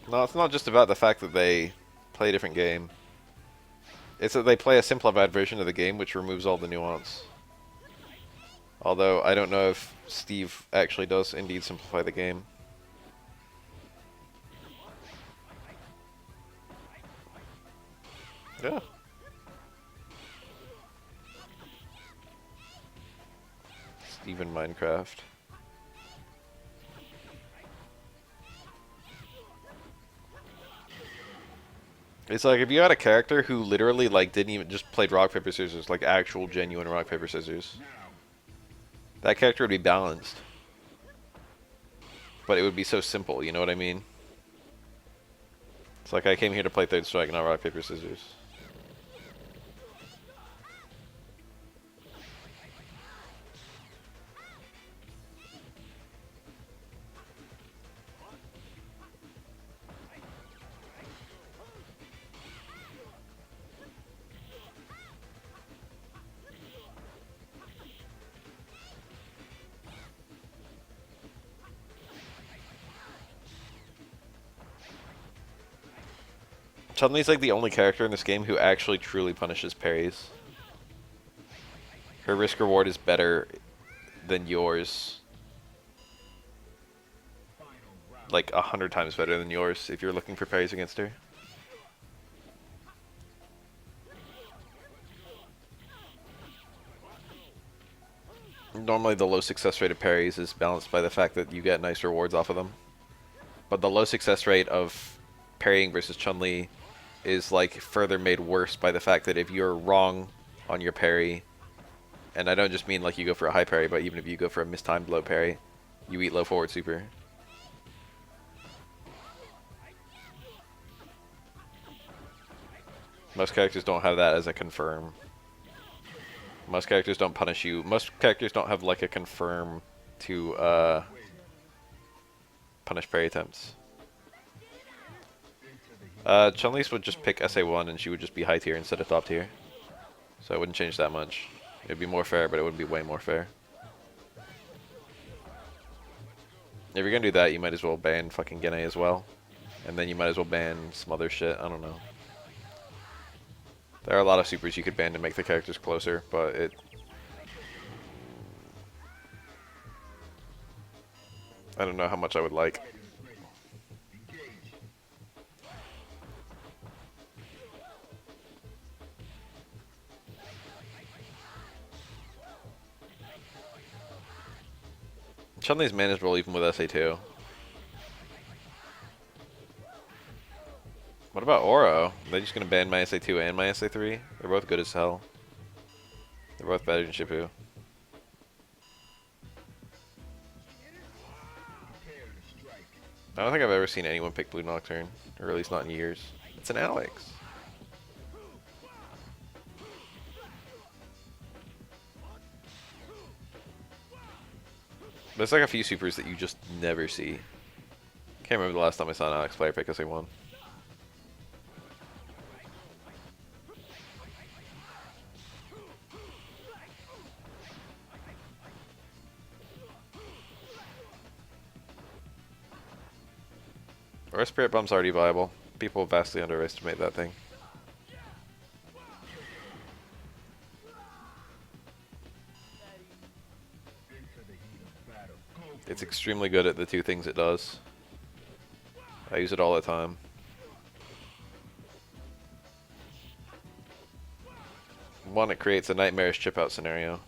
No, it's not just about the fact that they play a different game. It's that they play a simplified version of the game, which removes all the nuance. Although, I don't know if Steve actually does indeed simplify the game. Yeah. Steve in Minecraft. It's like if you had a character who literally like didn't even just played rock paper scissors, like actual genuine rock paper scissors, that character would be balanced. But it would be so simple, you know what I mean? It's like I came here to play Third Strike, not rock paper scissors. Chun-Li's like the only character in this game who actually truly punishes parries. Her risk reward is better than yours. Like 100 times better than yours if you're looking for parries against her. Normally the low success rate of parries is balanced by the fact that you get nice rewards off of them. But the low success rate of parrying versus Chun-Li is like further made worse by the fact that if you're wrong on your parry, and I don't just mean like you go for a high parry, but even if you go for a mistimed low parry, you eat low forward super. Most characters don't have that as a confirm. Most characters don't punish you. Most characters don't have like a confirm to punish parry attempts. Chun-Li's would just pick SA1 and she would just be high tier instead of top tier. So it wouldn't change that much. It would be more fair, but it wouldn't be way more fair. If you're gonna do that, you might as well ban fucking Gene as well. And then you might as well ban some other shit, I don't know. There are a lot of supers you could ban to make the characters closer, but I don't know how much I would like. Chun-Li's manageable even with SA2. What about Oro? Are they just gonna ban my SA2 and my SA3? They're both good as hell. They're both better than Shipu. I don't think I've ever seen anyone pick Blue Nocturne, or at least not in years. It's an Alex. There's like a few supers that you just never see. Can't remember the last time I saw an Alex player pick SA1. Or Spirit Bomb's already viable. People vastly underestimate that thing. extremely good at the two things it does. I use it all the time. One, it creates a nightmarish chip out scenario.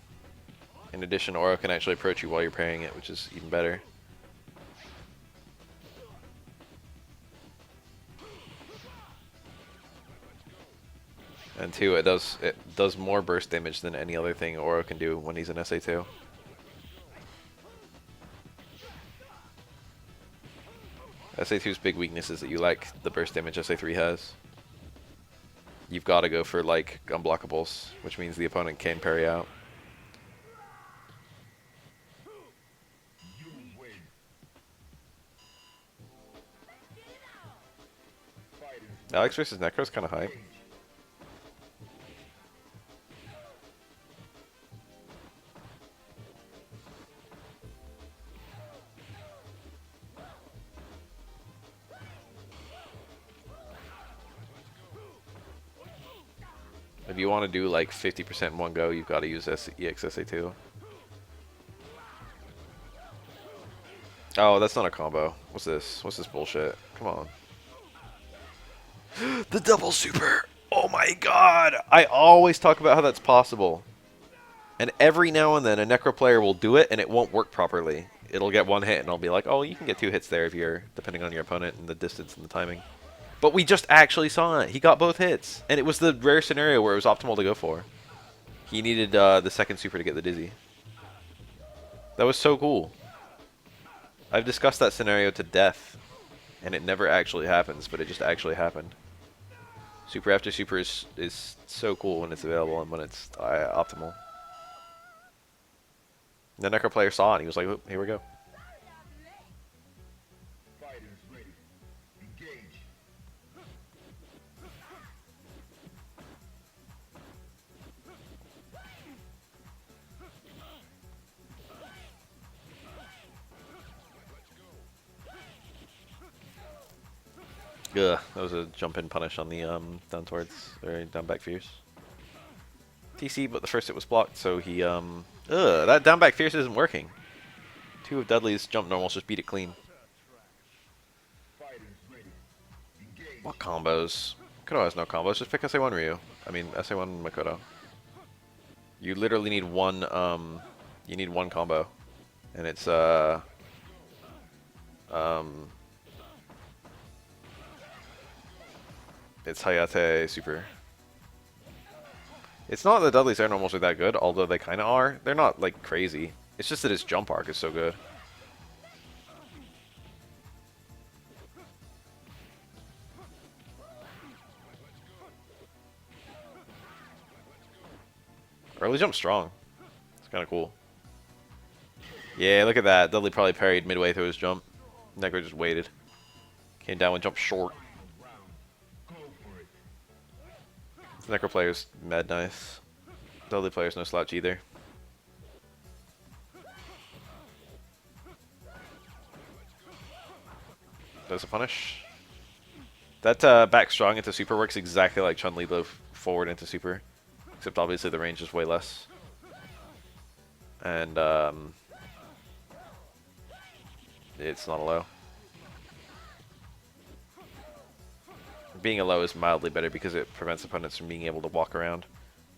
In addition, Oro can actually approach you while you're parrying it, which is even better. And two, it does more burst damage than any other thing Oro can do when he's in SA2. SA2's big weakness is that you like the burst damage SA3 has. You've got to go for like unblockables, which means the opponent can parry out. Alex versus Necro's kind of hype. If you want to do like 50% in one go, you've got to use EXSA2. Oh, that's not a combo. What's this? What's this bullshit? Come on. The double super! Oh my god! I always talk about how that's possible. And every now and then a Necro player will do it and it won't work properly. It'll get one hit and I'll be like, oh, you can get 2 hits there if you're, depending on your opponent and the distance and the timing. But we just actually saw it. He got both hits. And it was the rare scenario where it was optimal to go for. He needed the second super to get the dizzy. That was so cool. I've discussed that scenario to death. And it never actually happens, but it just actually happened. Super after super is so cool when it's available and when it's optimal. The Necro player saw it and he was like, oh, here we go. Ugh, that was a jump in punish on the down towards, or down back fierce. TC, but the first hit was blocked, so he that down back fierce isn't working. 2 of Dudley's jump normals just beat it clean. What combos? Makoto has no combos, just pick SA1 Ryu. I mean SA1 Makoto. You literally need one combo. And it's it's Hayate Super. It's not that Dudley's air normals are that good, although they kind of are. They're not, like, crazy. It's just that his jump arc is so good. Early jump strong. It's kind of cool. Yeah, look at that. Dudley probably parried midway through his jump. Necro just waited. Came down and jumped short. The Necro player's mad nice. Dudley player's no slouch either. Does a punish. That back strong into super works exactly like Chun-Li though forward into super. Except obviously the range is way less. And it's not a low. Being a low is mildly better because it prevents opponents from being able to walk around.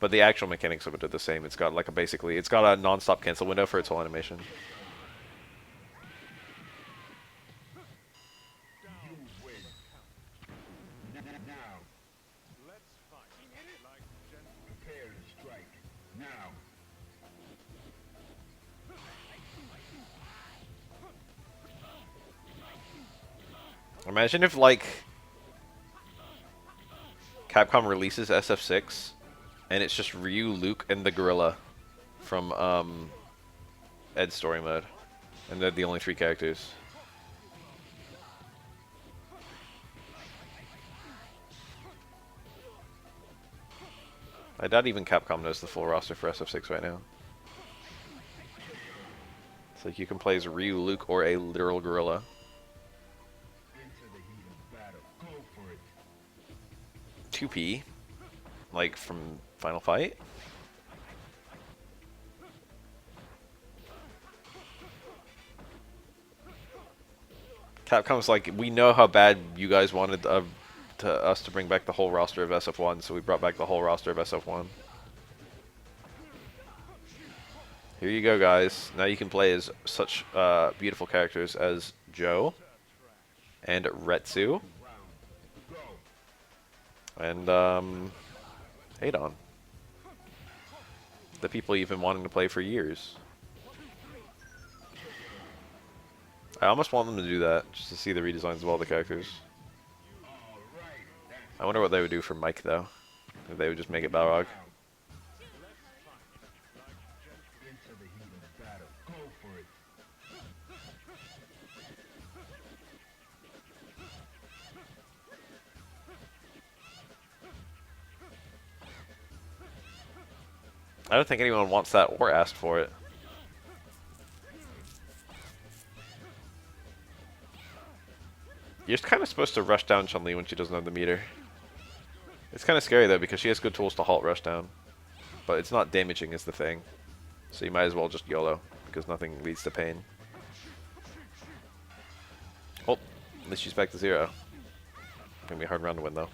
But the actual mechanics of it are the same. It's got like a it's got a non-stop cancel window for its whole animation. Imagine if like Capcom releases SF6 and it's just Ryu, Luke, and the gorilla from Ed's story mode. And they're the only 3 characters. I doubt even Capcom knows the full roster for SF6 right now. It's like you can play as Ryu, Luke, or a literal gorilla. 2P, like from Final Fight. Capcom's like, we know how bad you guys wanted us to bring back the whole roster of SF1, so we brought back the whole roster of SF1. Here you go, guys. Now you can play as such beautiful characters as Joe and Retsu and Adon. The people you've been wanting to play for years. I almost want them to do that, just to see the redesigns of all the characters. I wonder what they would do for Mike, though. If they would just make it Balrog. I don't think anyone wants that or asked for it. You're kind of supposed to rush down Chun-Li when she doesn't have the meter. It's kind of scary though because she has good tools to halt rush down. But it's not damaging is the thing. So you might as well just YOLO because nothing leads to pain. Oh, at least she's back to 0. Gonna be a hard round to win though.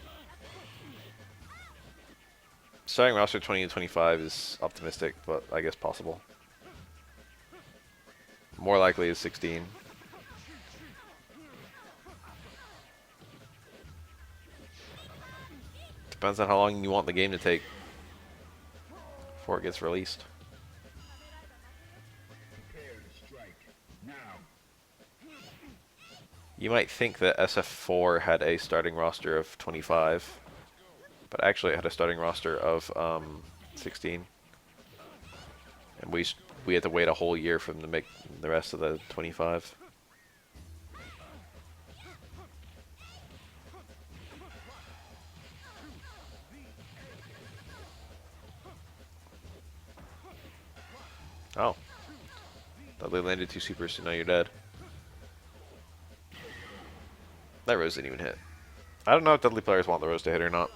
Starting roster 20 to 25 is optimistic, but I guess possible. More likely is 16. Depends on how long you want the game to take before it gets released. You might think that SF4 had a starting roster of 25, but actually it had a starting roster of 16. And we had to wait a whole year for them to make the rest of the 25. Oh. Thought they landed 2 supers, so now you're dead. That Rose didn't even hit. I don't know if Deadly players want the Rose to hit or not.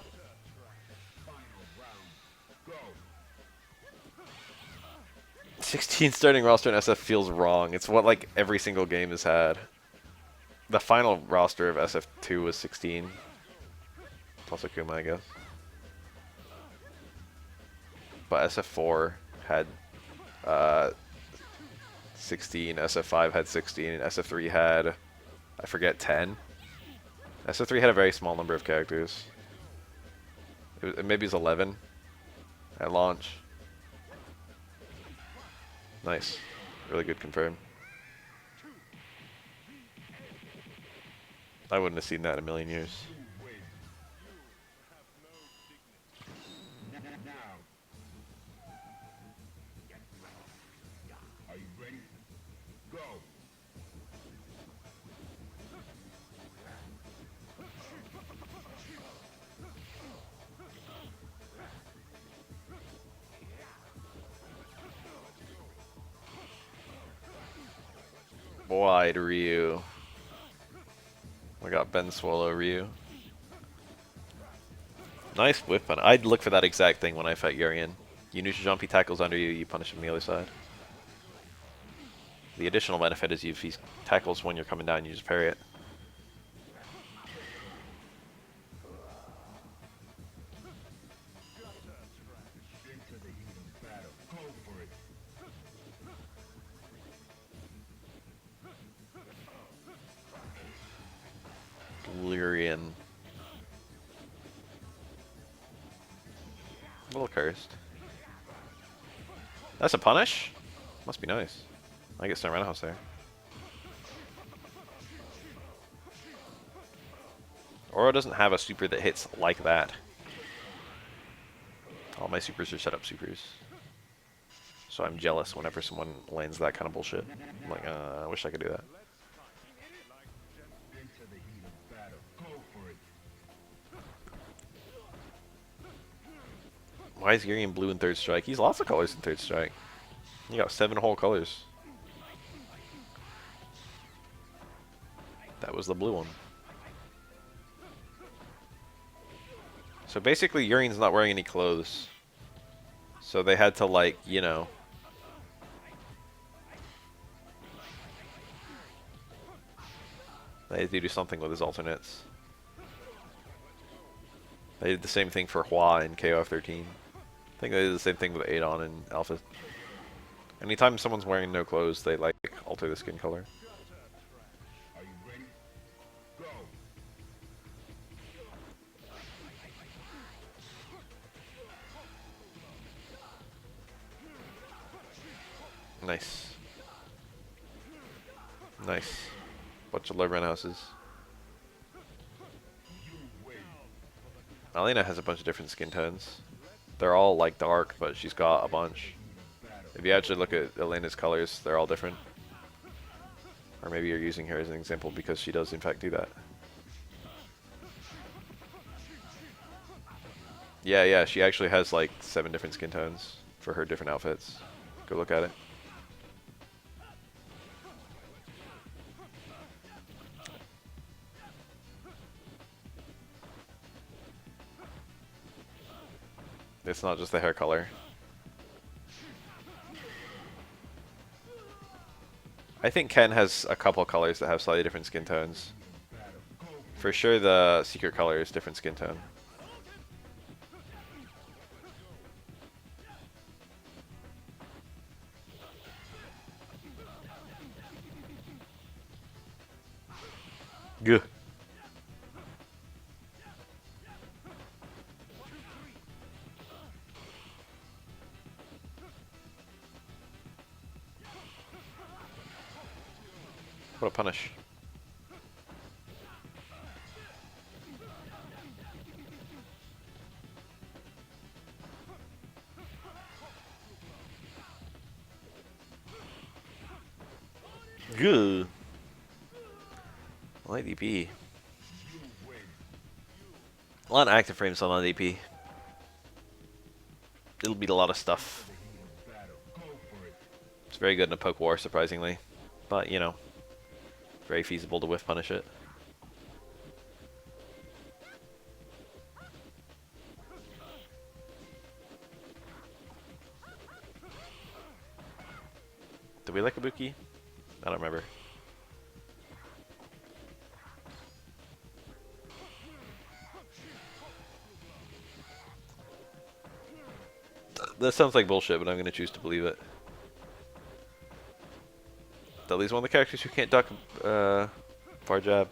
$16 starting roster in SF feels wrong. It's what like every single game has had. The final roster of SF2 was 16. Plus Akuma, I guess. But SF4 had 16, SF5 had 16, and SF3 had, I forget, 10. SF3 had a very small number of characters. Maybe it was 11 at launch. Nice. Really good confirm. I wouldn't have seen that in a million years. Wide Ryu. I got Ben Swallow Ryu. Nice whip pun. I'd look for that exact thing when I fight Urian. You neutral jump, he tackles under you, you punish him on the other side. The additional benefit is if he tackles when you're coming down, you just parry it. Lyrian. A little cursed. That's a punish? Must be nice. I get some roundhouse there. Oro doesn't have a super that hits like that. All my supers are set up supers. So I'm jealous whenever someone lands that kind of bullshit. I'm like, I wish I could do that. Why is Urian blue in third strike? He's lots of colors in third strike. You got 7 whole colors. That was the blue one. So basically Urian's not wearing any clothes. So they had to like, you know. They do something with his alternates. They did the same thing for Hua in KOF 13. I think they did the same thing with Adon and Alpha. Anytime someone's wearing no clothes, they like alter the skin color. Nice. Nice. Bunch of low run houses. Alina has a bunch of different skin tones. They're all like dark, but she's got a bunch. If you actually look at Elena's colors, they're all different. Or maybe you're using her as an example because she does in fact do that. Yeah, she actually has like 7 different skin tones for her different outfits. Go look at it. It's not just the hair color. I think Ken has a couple colors that have slightly different skin tones. For sure the secret color is different skin tone. Gah. What a punish. Good. Light DP. A lot of active frames on DP. It'll beat a lot of stuff. It's very good in a poke war, surprisingly. But, you know, very feasible to whiff punish it. Did we like Ibuki? I don't remember. That sounds like bullshit, but I'm going to choose to believe it. Dudley's one of the characters who can't duck far jab.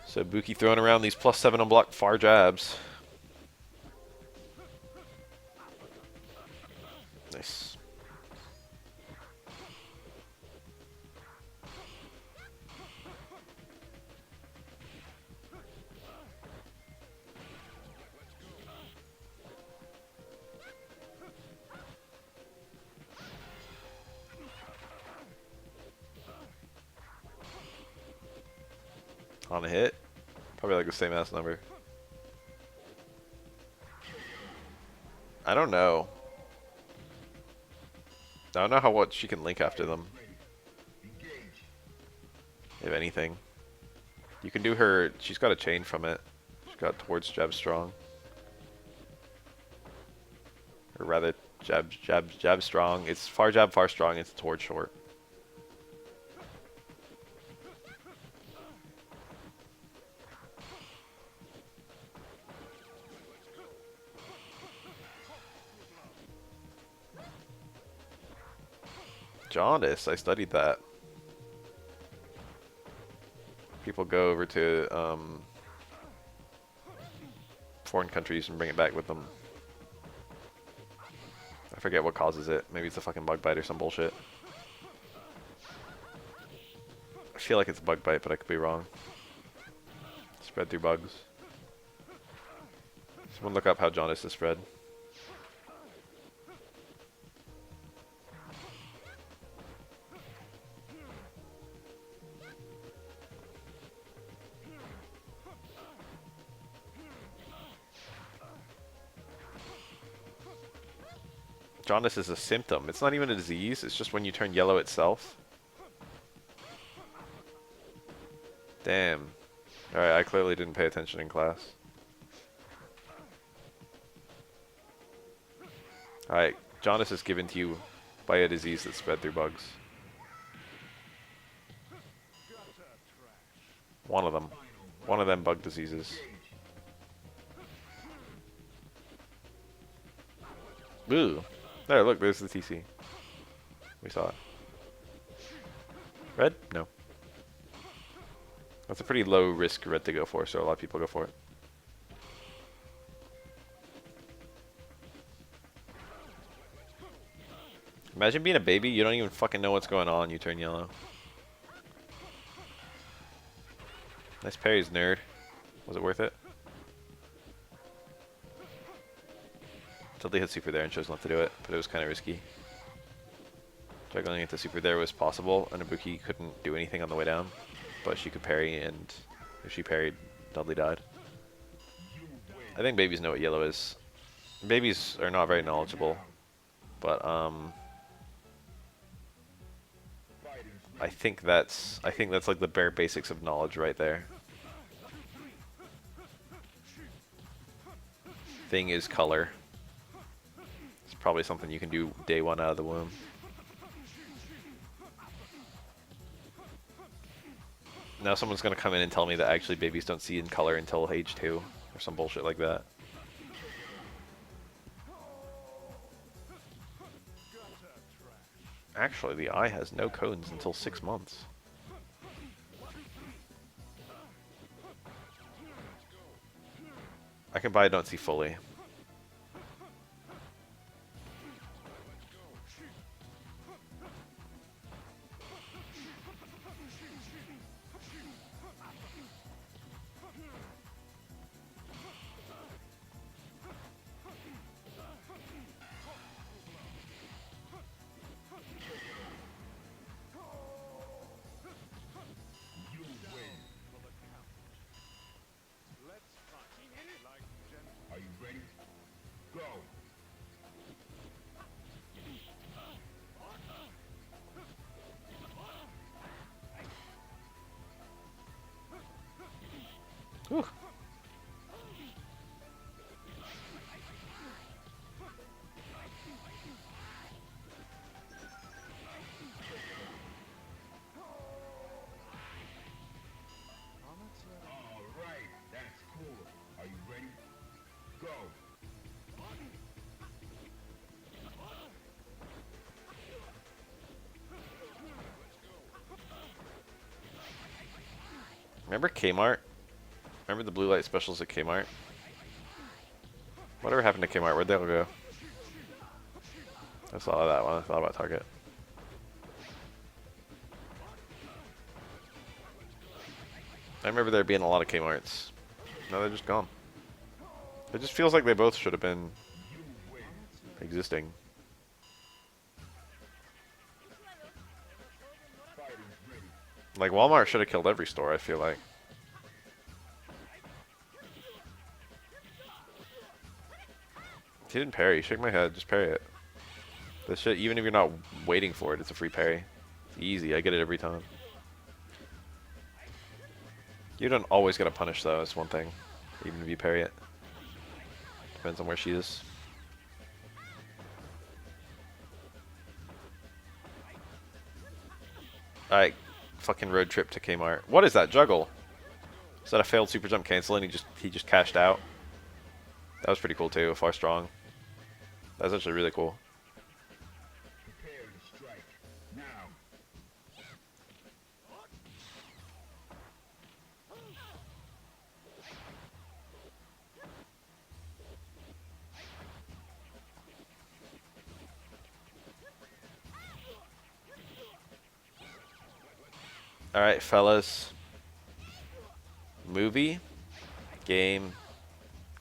So Buki throwing around these +7 unblocked far jabs. Nice. On a hit? Probably like the same ass number. I don't know. I don't know how what she can link after them. If anything. You can do her, she's got a chain from it. She's got towards jab strong. Or rather, jab strong. It's far jab, far strong, it's towards short. Jaundice, I studied that. People go over to foreign countries and bring it back with them. I forget what causes it. Maybe it's a fucking bug bite or some bullshit. I feel like it's a bug bite, but I could be wrong. Spread through bugs. Someone look up how jaundice is spread. Jaundice is a symptom. It's not even a disease. It's just when you turn yellow itself. Damn. Alright, I clearly didn't pay attention in class. Alright, jaundice is given to you by a disease that's spread through bugs. One of them. One of them bug diseases. Ooh. There, look, there's the TC. We saw it. Red? No. That's a pretty low risk red to go for, so a lot of people go for it. Imagine being a baby, you don't even fucking know what's going on, you turn yellow. Nice parries, nerd. Was it worth it? Until they hit super there and chose not to do it, but it was kind of risky. Juggling into super there was possible, and Ibuki couldn't do anything on the way down, but she could parry, and if she parried, Dudley died. I think babies know what yellow is. Babies are not very knowledgeable, but I think that's like the bare basics of knowledge right there. Thing is color. It's probably something you can do day one out of the womb. Now someone's gonna come in and tell me that actually babies don't see in color until age 2, or some bullshit like that. Actually, the eye has no cones until 6 months. I can buy Don't See fully. Whew. Alright, that's cool. Are you ready? Go! Remember Kmart? Remember the blue light specials at Kmart? Whatever happened to Kmart? Where'd they all go? I saw that one. I thought about Target. I remember there being a lot of Kmarts. Now they're just gone. It just feels like they both should have been existing. Like, Walmart should have killed every store, I feel like. He didn't parry. Shake my head. Just parry it. This shit, even if you're not waiting for it, it's a free parry. It's easy. I get it every time. You don't always get a punish, though. That's one thing. Even if you parry it. Depends on where she is. Alright. Fucking road trip to Kmart. What is that? Juggle? Is that a failed super jump cancel and he just cashed out? That was pretty cool, too. Far strong. That's actually really cool. Prepare to strike. Now. Alright, fellas. Movie, game,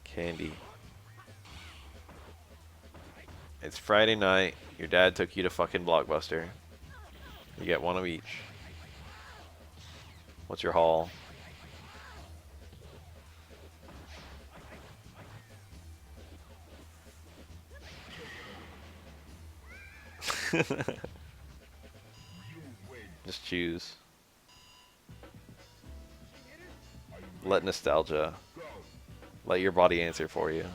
candy. It's Friday night. Your dad took you to fucking Blockbuster. You get one of each. What's your haul? Just choose. Let nostalgia. Let your body answer for you.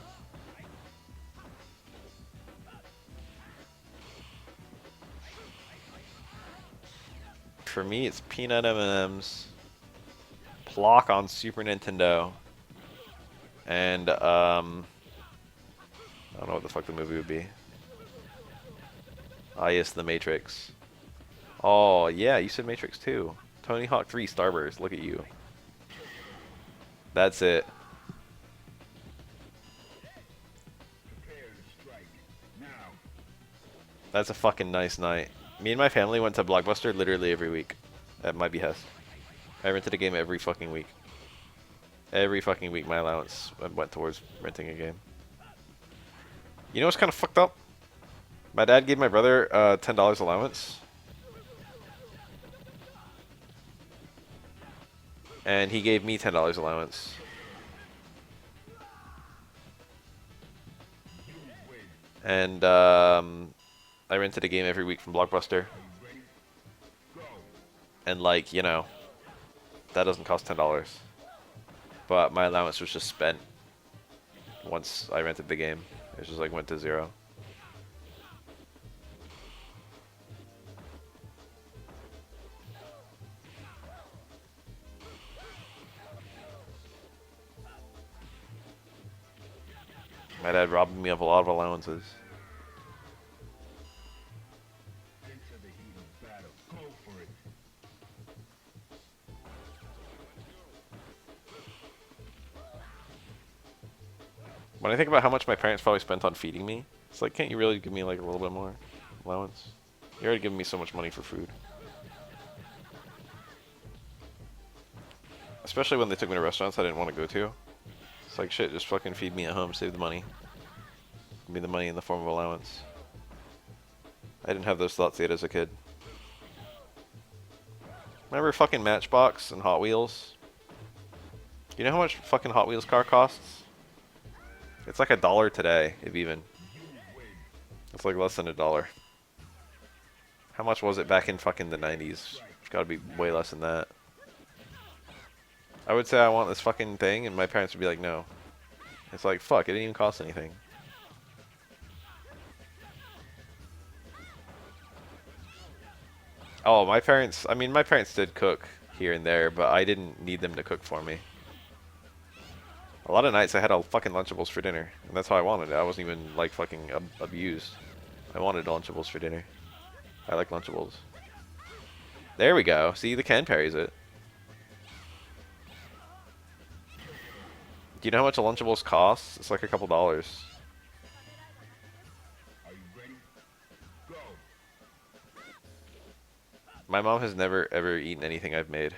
For me, it's peanut M&Ms, Plock on Super Nintendo. And, I don't know what the fuck the movie would be. Ah, yes, The Matrix. Oh, yeah, you said Matrix 2. Tony Hawk 3 Starburst, look at you. That's it. Prepare to strike. Now. That's a fucking nice night. Me and my family went to Blockbuster literally every week. At my behest. I rented a game every fucking week. Every fucking week my allowance went towards renting a game. You know what's kind of fucked up? My dad gave my brother $10 allowance. And he gave me $10 allowance. And I rented a game every week from Blockbuster. And like, you know, that doesn't cost $10. But my allowance was just spent once I rented the game. It just like went to zero. My dad robbed me of a lot of allowances. Into the heat of battle. Go for it. When I think about how much my parents probably spent on feeding me, it's like, can't you really give me like a little bit more allowance? You're already giving me so much money for food. Especially when they took me to restaurants I didn't want to go to. It's like, shit, just fucking feed me at home, save the money. Give me the money in the form of allowance. I didn't have those thoughts yet as a kid. Remember fucking Matchbox and Hot Wheels? You know how much fucking Hot Wheels car costs? It's like $1 today, if even. It's like less than $1. How much was it back in fucking the 90s? It's gotta be way less than that. I would say I want this fucking thing, and my parents would be like, no. It's like, fuck, it didn't even cost anything. Oh, my parents, I mean, my parents did cook here and there, but I didn't need them to cook for me. A lot of nights I had a fucking Lunchables for dinner, and that's how I wanted it. I wasn't even, like, fucking abused. I wanted Lunchables for dinner. I like Lunchables. There we go. See, the can parries it. Do you know how much a Lunchables costs? It's like a couple dollars. Are you ready? Go. My mom has never, ever eaten anything I've made.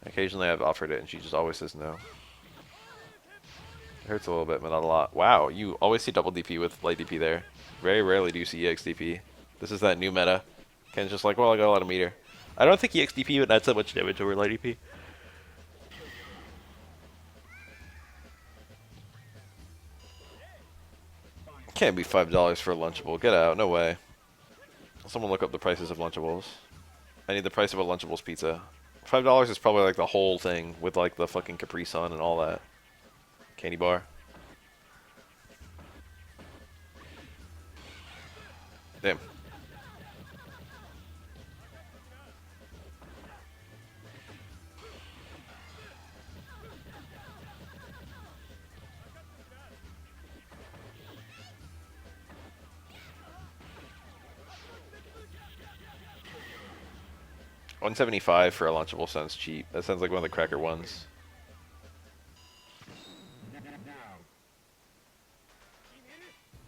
Occasionally I've offered it, and she just always says no. It hurts a little bit, but not a lot. Wow, you always see double DP with light DP there. Very rarely do you see EX DP. This is that new meta. Ken's just like, well, I got a lot of meter. I don't think EX DP would add so much damage over light DP. Can't be $5 for a Lunchable. Get out. No way. Someone look up the prices of Lunchables. I need the price of a Lunchables pizza. $5 is probably like the whole thing with like the fucking Capri Sun and all that. Candy bar. Damn. $175 for a Lunchable sounds cheap. That sounds like one of the cracker ones. Now.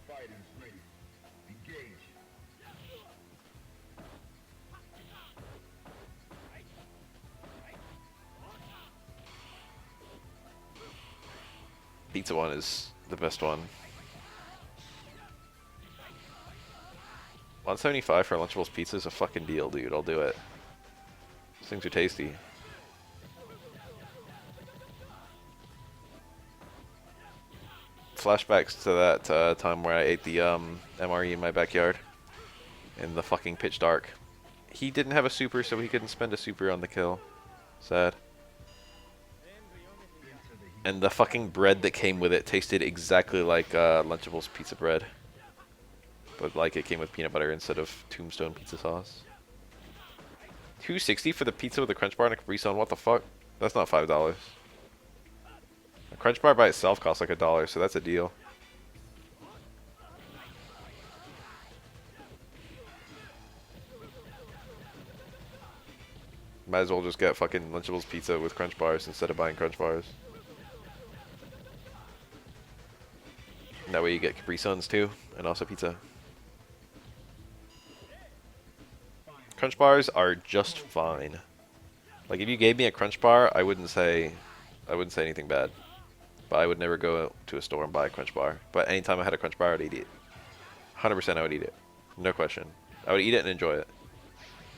Fighters ready. Engage. Pizza one is the best one. $175 for a Lunchables pizza is a fucking deal, dude. I'll do it. These things are tasty. Flashbacks to that time where I ate the MRE in my backyard in the fucking pitch dark. He didn't have a super, so he couldn't spend a super on the kill. Sad. And the fucking bread that came with it tasted exactly like Lunchables pizza bread. But like it came with peanut butter instead of Tombstone pizza sauce. $2.60 for the pizza with a crunch bar and a Capri Sun. What the fuck? That's not $5. A crunch bar by itself costs like $1, so that's a deal. Might as well just get fucking Lunchables pizza with crunch bars instead of buying crunch bars. And that way you get Capri Suns too, and also pizza. Crunch bars are just fine. Like if you gave me a crunch bar, I wouldn't say anything bad. But I would never go to a store and buy a crunch bar. But anytime I had a crunch bar, I'd eat it. 100% I would eat it. No question. I would eat it and enjoy it.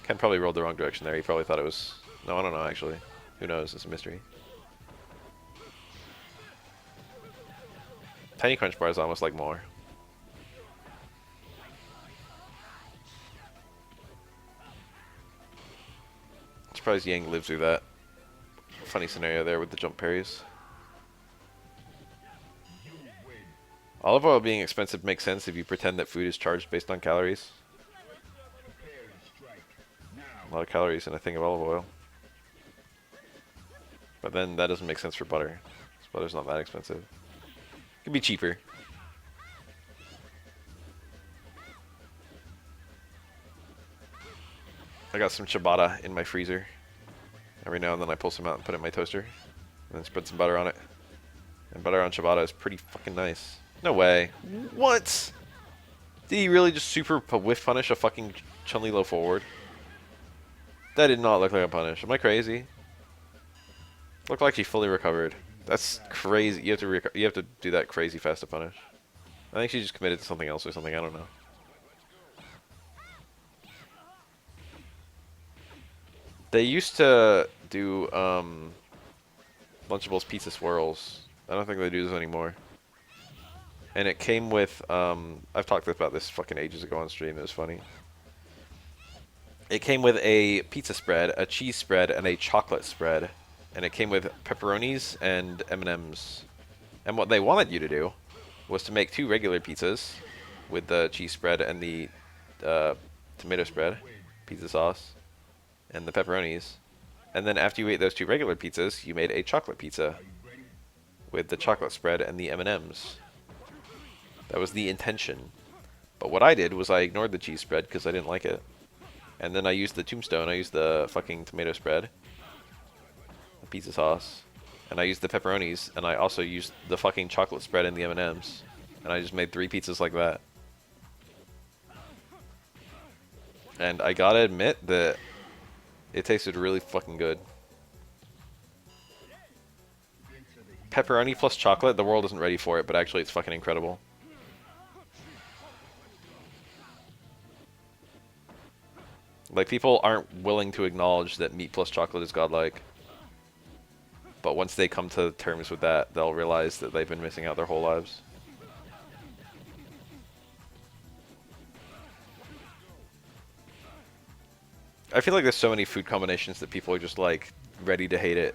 Ken probably rolled the wrong direction there. He probably thought it was... No, I don't know actually. Who knows? It's a mystery. Tiny crunch bars almost like more. I'm surprised Yang lived through that. Funny scenario there with the jump parries. Olive oil being expensive makes sense if you pretend that food is charged based on calories. A lot of calories in a thing of olive oil. But then that doesn't make sense for butter. Butter's not that expensive. It could be cheaper. I got some ciabatta in my freezer. Every now and then I pull some out and put it in my toaster. And then spread some butter on it. And butter on ciabatta is pretty fucking nice. No way. What? Did he really just super whiff punish a fucking Chun-Li low forward? That did not look like a punish. Am I crazy? Looked like she fully recovered. That's crazy. You have to do that crazy fast to punish. I think she just committed to something else or something. I don't know. They used to do Lunchables pizza swirls. I don't think they do this anymore. And it came with I've talked about this fucking ages ago on stream. It was funny. It came with a pizza spread, a cheese spread, and a chocolate spread. And it came with pepperonis and M&Ms. And what they wanted you to do was to make 2 regular pizzas with the cheese spread and the tomato spread, pizza sauce, and the pepperonis. And then after you ate those 2 regular pizzas, you made a chocolate pizza with the chocolate spread and the M&Ms. That was the intention. But what I did was I ignored the cheese spread because I didn't like it. And then I used the tombstone, I used the fucking tomato spread, the pizza sauce, and I used the pepperonis, and I also used the fucking chocolate spread and the M&Ms. And I just made 3 pizzas like that. And I gotta admit that it tasted really fucking good. Pepperoni plus chocolate, the world isn't ready for it, but actually it's fucking incredible. Like, people aren't willing to acknowledge that meat plus chocolate is godlike. But once they come to terms with that, they'll realize that they've been missing out their whole lives. I feel like there's so many food combinations that people are just, like, ready to hate it.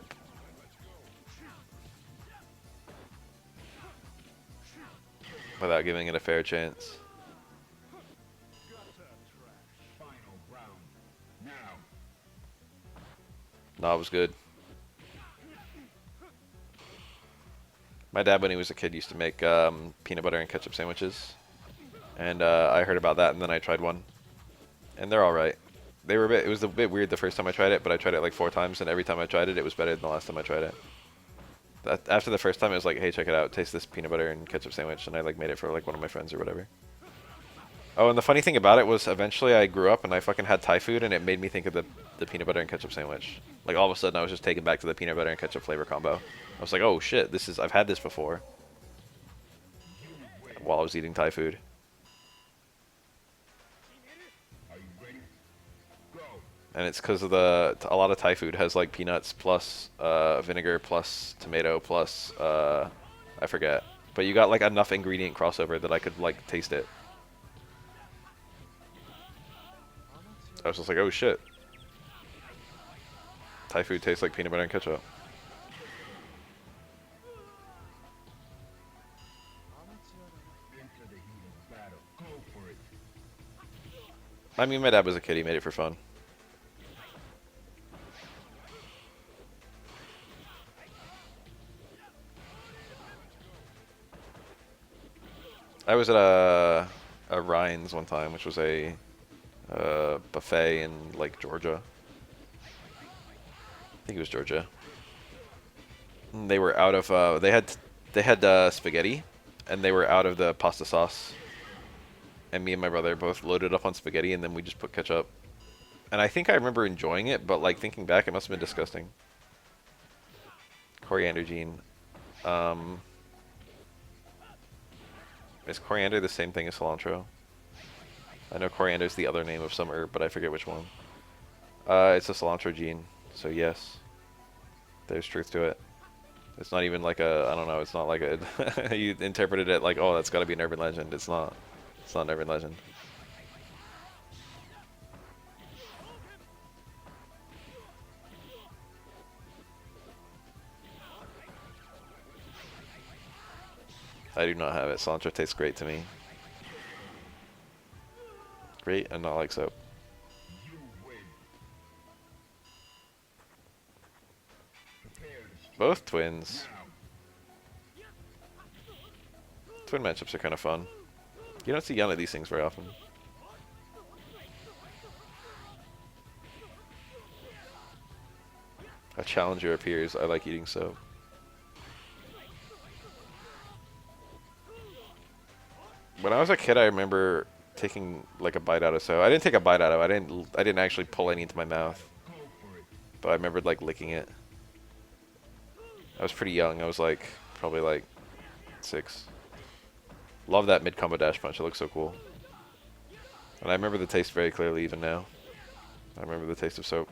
Without giving it a fair chance. Nah, it was good. My dad, when he was a kid, used to make peanut butter and ketchup sandwiches. And I heard about that, and then I tried one. And they're alright. It was a bit weird the first time I tried it, but I tried it like 4 times, and every time I tried it, it was better than the last time I tried it. After the first time, it was like, hey, check it out, taste this peanut butter and ketchup sandwich, and I like made it for like one of my friends or whatever. Oh, and the funny thing about it was eventually I grew up and I fucking had Thai food, and it made me think of the peanut butter and ketchup sandwich. Like, all of a sudden, I was just taken back to the peanut butter and ketchup flavor combo. I was like, oh shit, I've had this before. While I was eating Thai food. And it's because of a lot of Thai food has like peanuts plus vinegar plus tomato plus I forget. But you got like enough ingredient crossover that I could like taste it. I was just like, oh shit. Thai food tastes like peanut butter and ketchup. I mean, my dad was a kid, he made it for fun. I was at a Ryan's one time, which was a buffet in like Georgia. I think it was Georgia. And they were out of they had spaghetti, and they were out of the pasta sauce. And me and my brother both loaded up on spaghetti, and then we just put ketchup. And I think I remember enjoying it, but like thinking back, it must have been disgusting. Coriander gene. Um, is coriander the same thing as cilantro? I know coriander is the other name of some herb, but I forget which one. It's a cilantro gene, so yes, there's truth to it. It's not even like a, I don't know, it's not like a, you interpreted it like, oh, that's gotta be an urban legend. It's not. It's not an urban legend. I do not have it. Cilantro tastes great to me. Great and not like soap. You win. Prepare to strike Both twins. now. Twin matchups are kind of fun. You don't see Young at these things very often. A challenger appears. I like eating soap. When I was a kid, I remember taking like a bite out of soap. I didn't take a bite out of it. I didn't actually pull any into my mouth. Go for it. But I remembered like licking it. I was pretty young. I was like probably like 6. Love that mid combo dash punch. It looks so cool. And I remember the taste very clearly even now. I remember the taste of soap.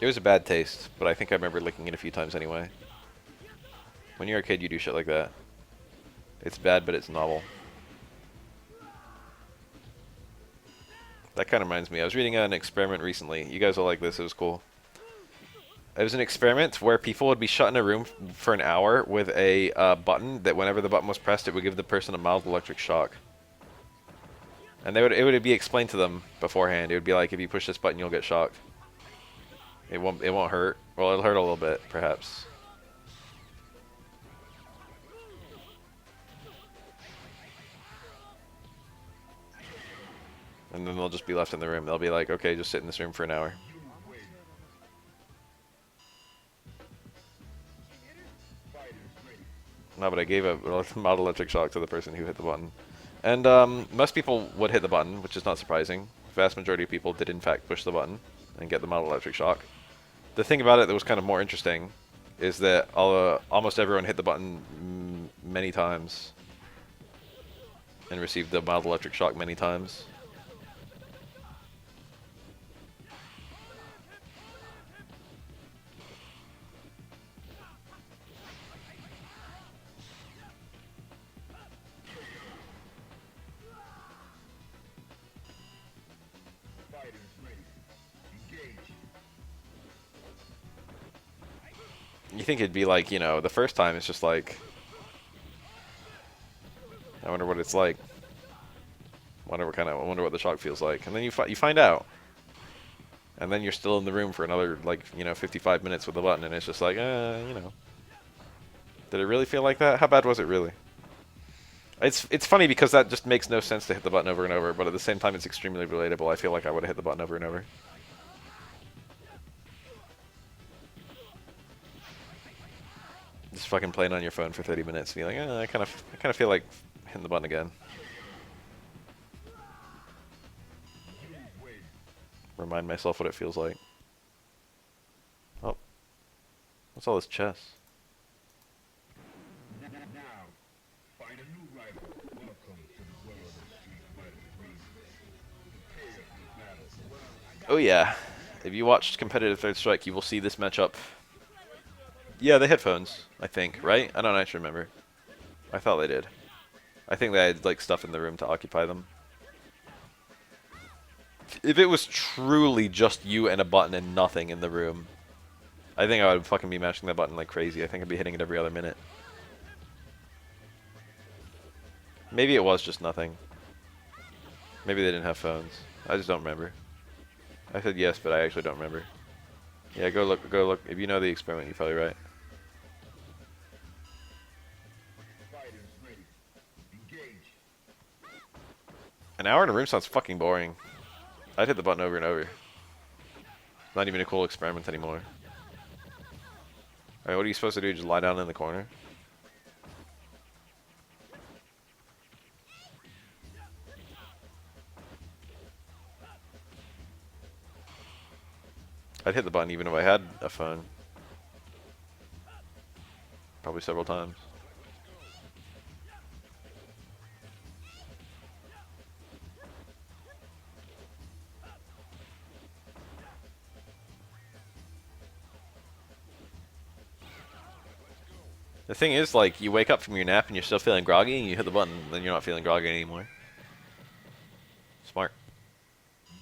It was a bad taste, but I think I remember licking it a few times anyway. When you're a kid, you do shit like that. It's bad, but it's novel. That kind of reminds me. I was reading an experiment recently. You guys will like this. It was cool. It was an experiment where people would be shut in a room for an hour with a button that whenever the button was pressed, it would give the person a mild electric shock. And it would be explained to them beforehand. It would be like, if you push this button, you'll get shocked. It won't hurt. Well, it'll hurt a little bit, perhaps. And then they'll just be left in the room. They'll be like, okay, just sit in this room for an hour. You win. Fighters ready. No, but I gave a mild electric shock to the person who hit the button. And most people would hit the button, which is not surprising. The vast majority of people did in fact push the button and get the mild electric shock. The thing about it that was kind of more interesting is that almost everyone hit the button many times and received the mild electric shock many times. Fighters ready. Engage. You think it'd be like, you know, the first time it's just like, I wonder what it's like. I wonder what the shock feels like. And then you find out. And then you're still in the room for another, like, you know, 55 minutes with the button, and it's just like, you know. Did it really feel like that? How bad was it really? It's funny because that just makes no sense to hit the button over and over, but at the same time it's extremely relatable. I feel like I would have hit the button over and over. Just fucking playing on your phone for 30 minutes and you're like, I kind of feel like hitting the button again. You win. Remind myself what it feels like. Oh. What's all this chess? Now, find a new rival. Welcome to the world of Street Fighter 3. Prepare for battle. Oh yeah. If you watched competitive Third Strike, you will see this matchup. Yeah, they had phones, I think, right? I don't actually remember. I thought they did. I think they had like stuff in the room to occupy them. If it was truly just you and a button and nothing in the room, I think I would fucking be mashing that button like crazy. I think I'd be hitting it every other minute. Maybe it was just nothing. Maybe they didn't have phones. I just don't remember. I said yes, but I actually don't remember. Yeah, go look. Go look. If you know the experiment, you're probably right. Fighters ready. Engage. An hour in a room sounds fucking boring. I'd hit the button over and over. Not even a cool experiment anymore. Alright, what are you supposed to do? Just lie down in the corner? I'd hit the button even if I had a phone. Probably several times. The thing is, like, you wake up from your nap and you're still feeling groggy, and you hit the button, then you're not feeling groggy anymore. Smart.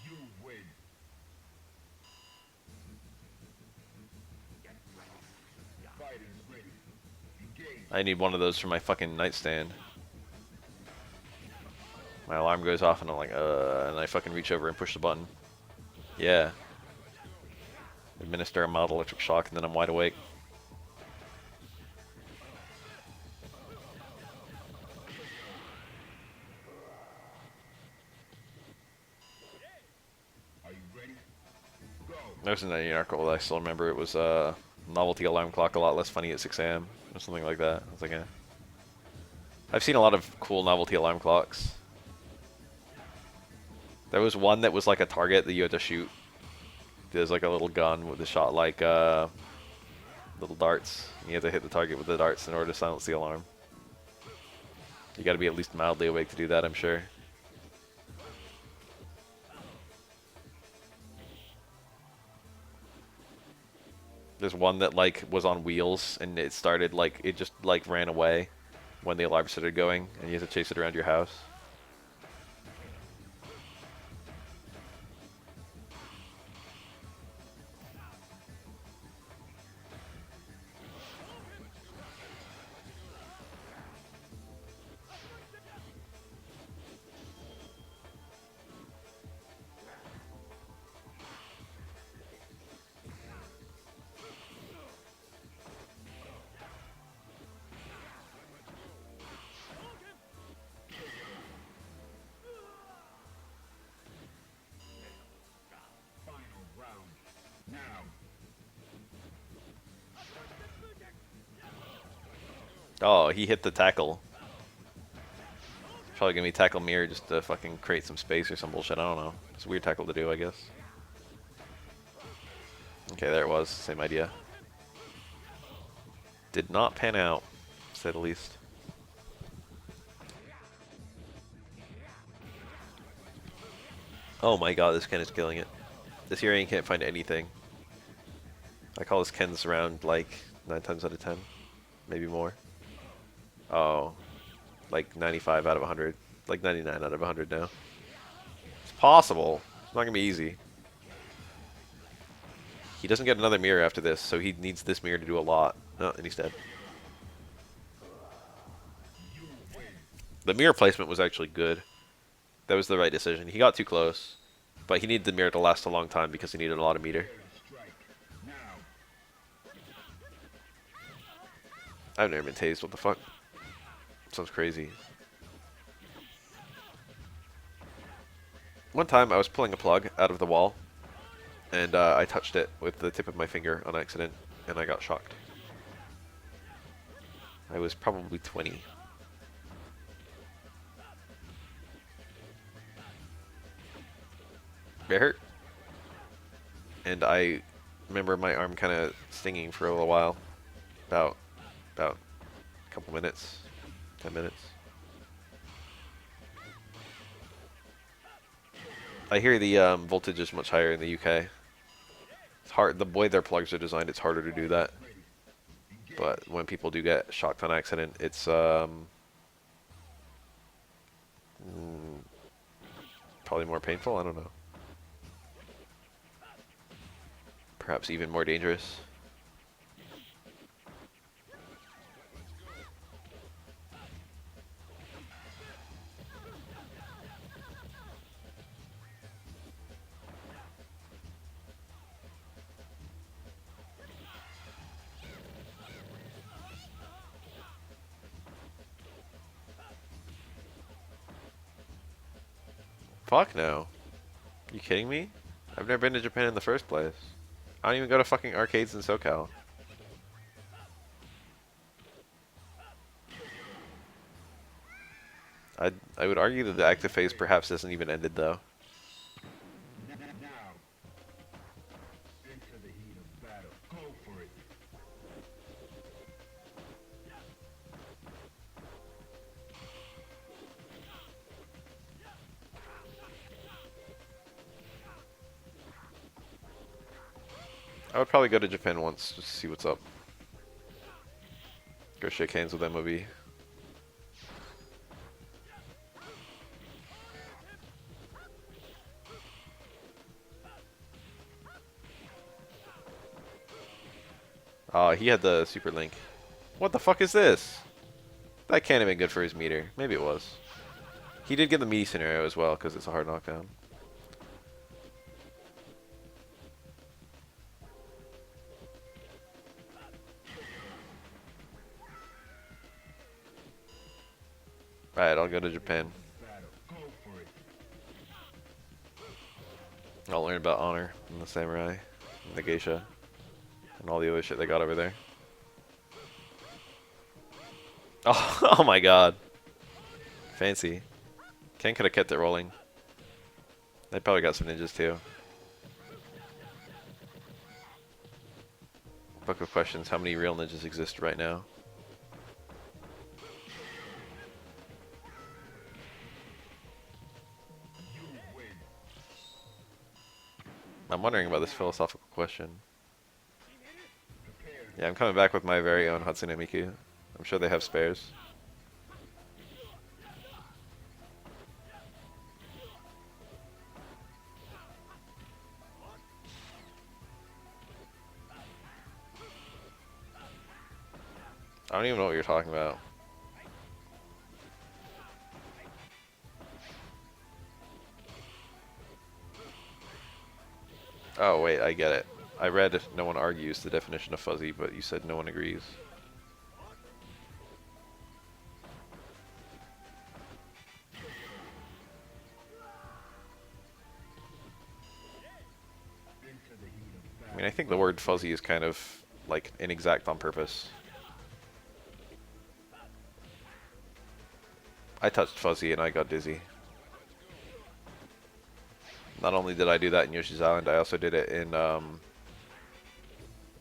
You win. Fighters ready. Engage. I need one of those for my fucking nightstand. My alarm goes off and I'm like, and I fucking reach over and push the button. Yeah. Administer a mild electric shock and then I'm wide awake. Are you ready? Go. There's an article that I still remember. It was novelty alarm clock, a lot less funny at 6 a.m. or something like that. I was like, eh. I've seen a lot of cool novelty alarm clocks. There was one that was like a target that you had to shoot. There's like a little gun with a shot like little darts. You have to hit the target with the darts in order to silence the alarm. You got to be at least mildly awake to do that, I'm sure. There's one that like was on wheels and it started like it just like ran away when the alarm started going and you have to chase it around your house. Final round. Now. Oh, he hit the tackle. Probably gonna be tackle mirror just to fucking create some space or some bullshit. I don't know. It's a weird tackle to do, I guess. Okay, there it was. Same idea. Did not pan out, to say the least. Oh my god, this Ken is killing it. This Urian can't find anything. I call this Ken's around like 9 times out of 10. Maybe more. Oh. Like 95 out of 100. Like 99 out of 100 now. It's possible. It's not gonna be easy. He doesn't get another mirror after this, so he needs this mirror to do a lot. Oh, and he's dead. The mirror placement was actually good. That was the right decision. He got too close, but he needed the mirror to last a long time because he needed a lot of meter. Strike. Now. I've never been tased. What the fuck? Sounds crazy. One time I was pulling a plug out of the wall, and I touched it with the tip of my finger on accident, and I got shocked. I was probably 20. It hurt. And I remember my arm kind of stinging for a little while. About a couple minutes. 10 minutes. I hear the voltage is much higher in the UK. It's hard. The way their plugs are designed, it's harder to do that. But when people do get shocked on accident, it's probably more painful. I don't know. Perhaps even more dangerous. Fuck no. You kidding me? I've never been to Japan in the first place. I don't even go to fucking arcades in SoCal. I would argue that the active phase perhaps hasn't even ended though. Now, into the heat of battle. Go for it. I would probably go to Japan once just to see what's up. Go shake hands with MOB. Oh, he had the super link. What the fuck is this? That can't have been good for his meter. Maybe it was. He did get the me scenario as well because it's a hard knockdown. Alright, I'll go to Japan. Battle. Go for it. I'll learn about honor and the samurai, and the geisha, and all the other shit they got over there. Oh, oh my god. Fancy. Ken could have kept it rolling. They probably got some ninjas too. Book of questions, how many real ninjas exist right now? You win. I'm wondering about this philosophical question. Prepare. Yeah, I'm coming back with my very own Hatsune Miku. I'm sure they have spares. I don't even know what you're talking about. Oh, wait, I get it. I read no one argues the definition of fuzzy, but you said no one agrees. Into the heat of I battle. mean, I think the word fuzzy is kind of, like, inexact on purpose. I touched fuzzy and I got dizzy. Not only did I do that in Yoshi's Island, I also did it in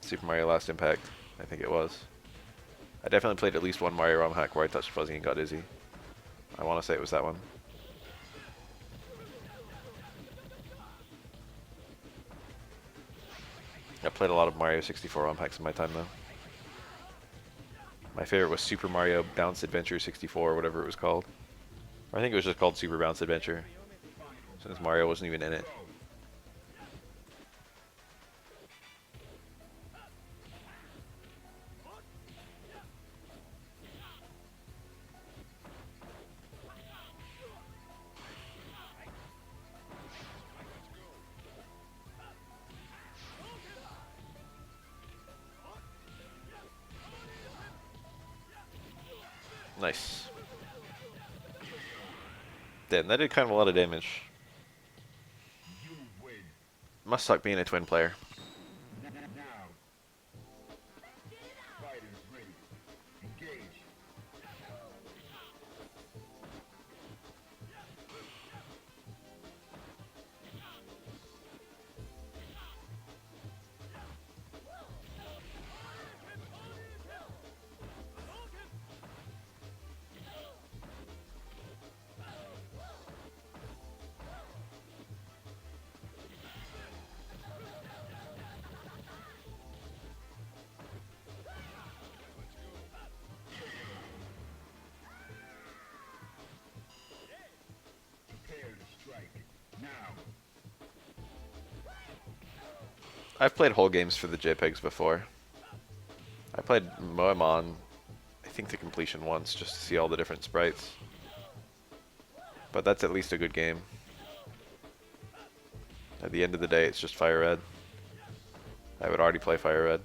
Super Mario Last Impact. I think it was. I definitely played at least one Mario ROM hack where I touched fuzzy and got dizzy. I want to say it was that one. I played a lot of Mario 64 ROM hacks in my time though. My favorite was Super Mario Bounce Adventure 64 or whatever it was called. Or I think it was just called Super Bounce Adventure, since Mario wasn't even in it. Nice. Damn, that did kind of a lot of damage. You win. Must suck being a twin player. Now. Fighters ready. Engage. Prepare to strike. Now. I've played whole games for the JPEGs before. I played Moemon, I think to completion once, just to see all the different sprites. But that's at least a good game. At the end of the day, it's just Fire Red. I would already play Fire Red.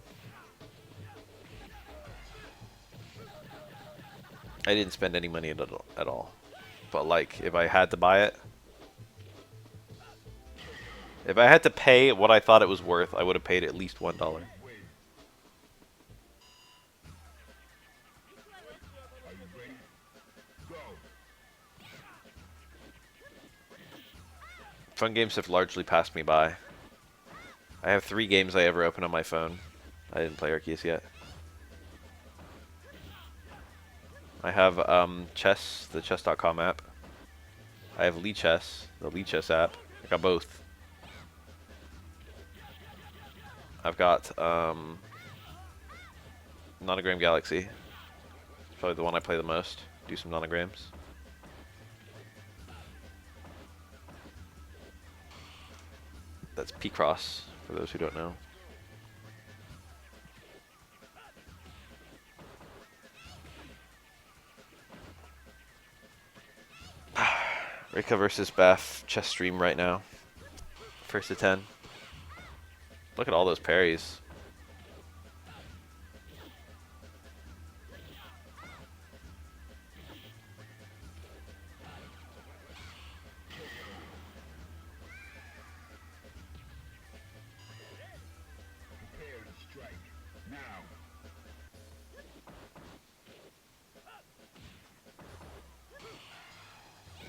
I didn't spend any money at all. But like, if I had to buy it, If I had to pay what I thought it was worth, I would have paid at least $1. Win. Are you ready? Go. Fun games have largely passed me by. I have 3 games I ever open on my phone. I didn't play Arceus yet. I have Chess, the chess.com app. I have Lee Chess, the Lee Chess app. I got both. I've got Nonogram Galaxy. Probably the one I play the most. Do some nonograms. That's P-Cross, for those who don't know. Rika versus Beth chess stream right now. First to 10. Look at all those parries. Prepare to strike. Now.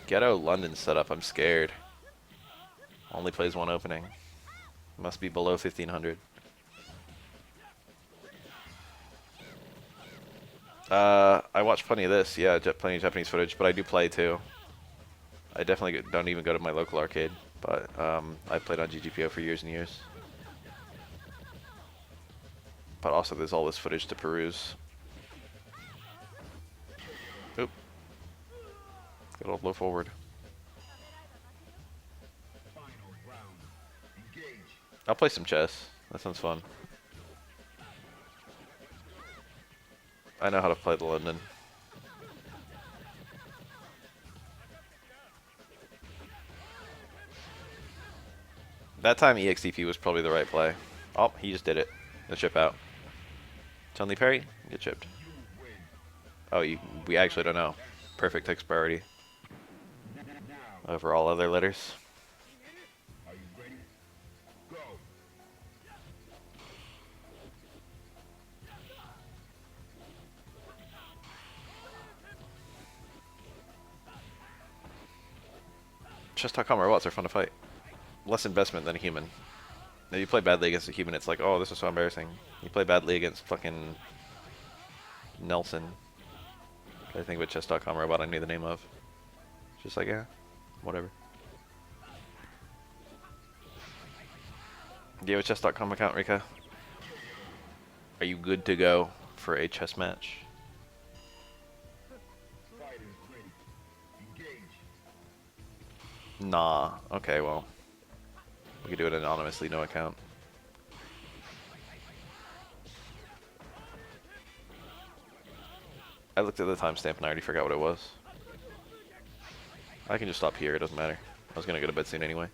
Ghetto London setup, I'm scared. Only plays one opening. Must be below 1500. I watch plenty of this, yeah, plenty of Japanese footage, but I do play too. I definitely don't even go to my local arcade, but I've played on GGPO for years and years. But also there's all this footage to peruse. Oop. Good old low forward. Final round. Engage. I'll play some chess. That sounds fun. I know how to play the London. That time EXTP was probably the right play. Oh, he just did it. The chip out. Chun-Li parry? Get chipped. You win. Oh, we actually don't know. Perfect text priority Now. over all other letters. Are you ready? Go. Chess.com robots are fun to fight. Less investment than a human. If you play badly against a human, it's like, oh, this is so embarrassing. You play badly against fucking Nelson. I think with chess.com robot I knew the name of. Just like, yeah, whatever. Do you have a chess.com account, Rika? Are you good to go for a chess match? Fighters ready. Engage. Nah. Okay, well. We could do it anonymously, no account. I looked at the timestamp and I already forgot what it was. I can just stop here, it doesn't matter. I was gonna go to bed soon anyway.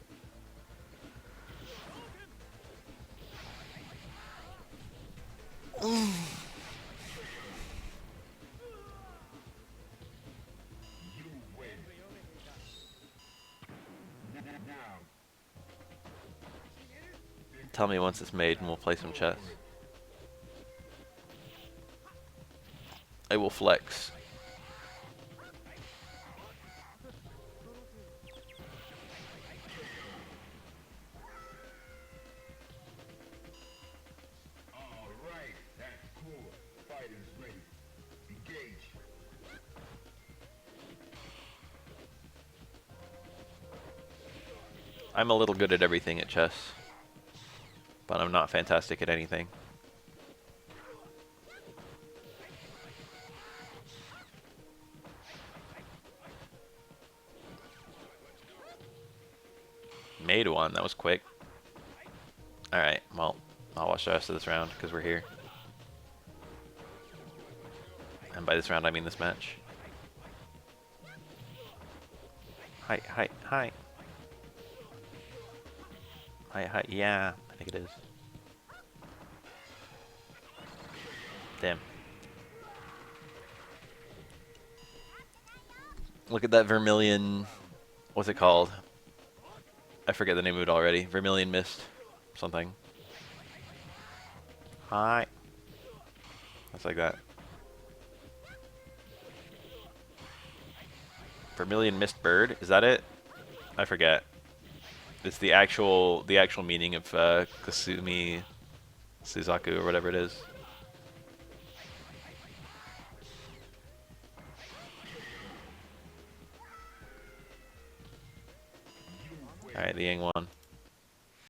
You win. Now. Tell me once it's made and we'll play some chess. I will flex. All right. That's cool. Fighters ready. Engage. I'm a little good at everything at chess, but I'm not fantastic at anything. Made one, that was quick. Alright, well, I'll watch the rest of this round because we're here. And by this round, I mean this match. Hi, hi, hi. Hi, hi, yeah, I think it is. Damn. Look at that vermilion, what's it called? I forget the name of it already. Vermilion Mist. Something. Hi. That's like that. Vermilion Mist Bird? Is that it? I forget. It's the actual meaning of Kasumi Suzaku or whatever it is. You win. Alright, the Yang won.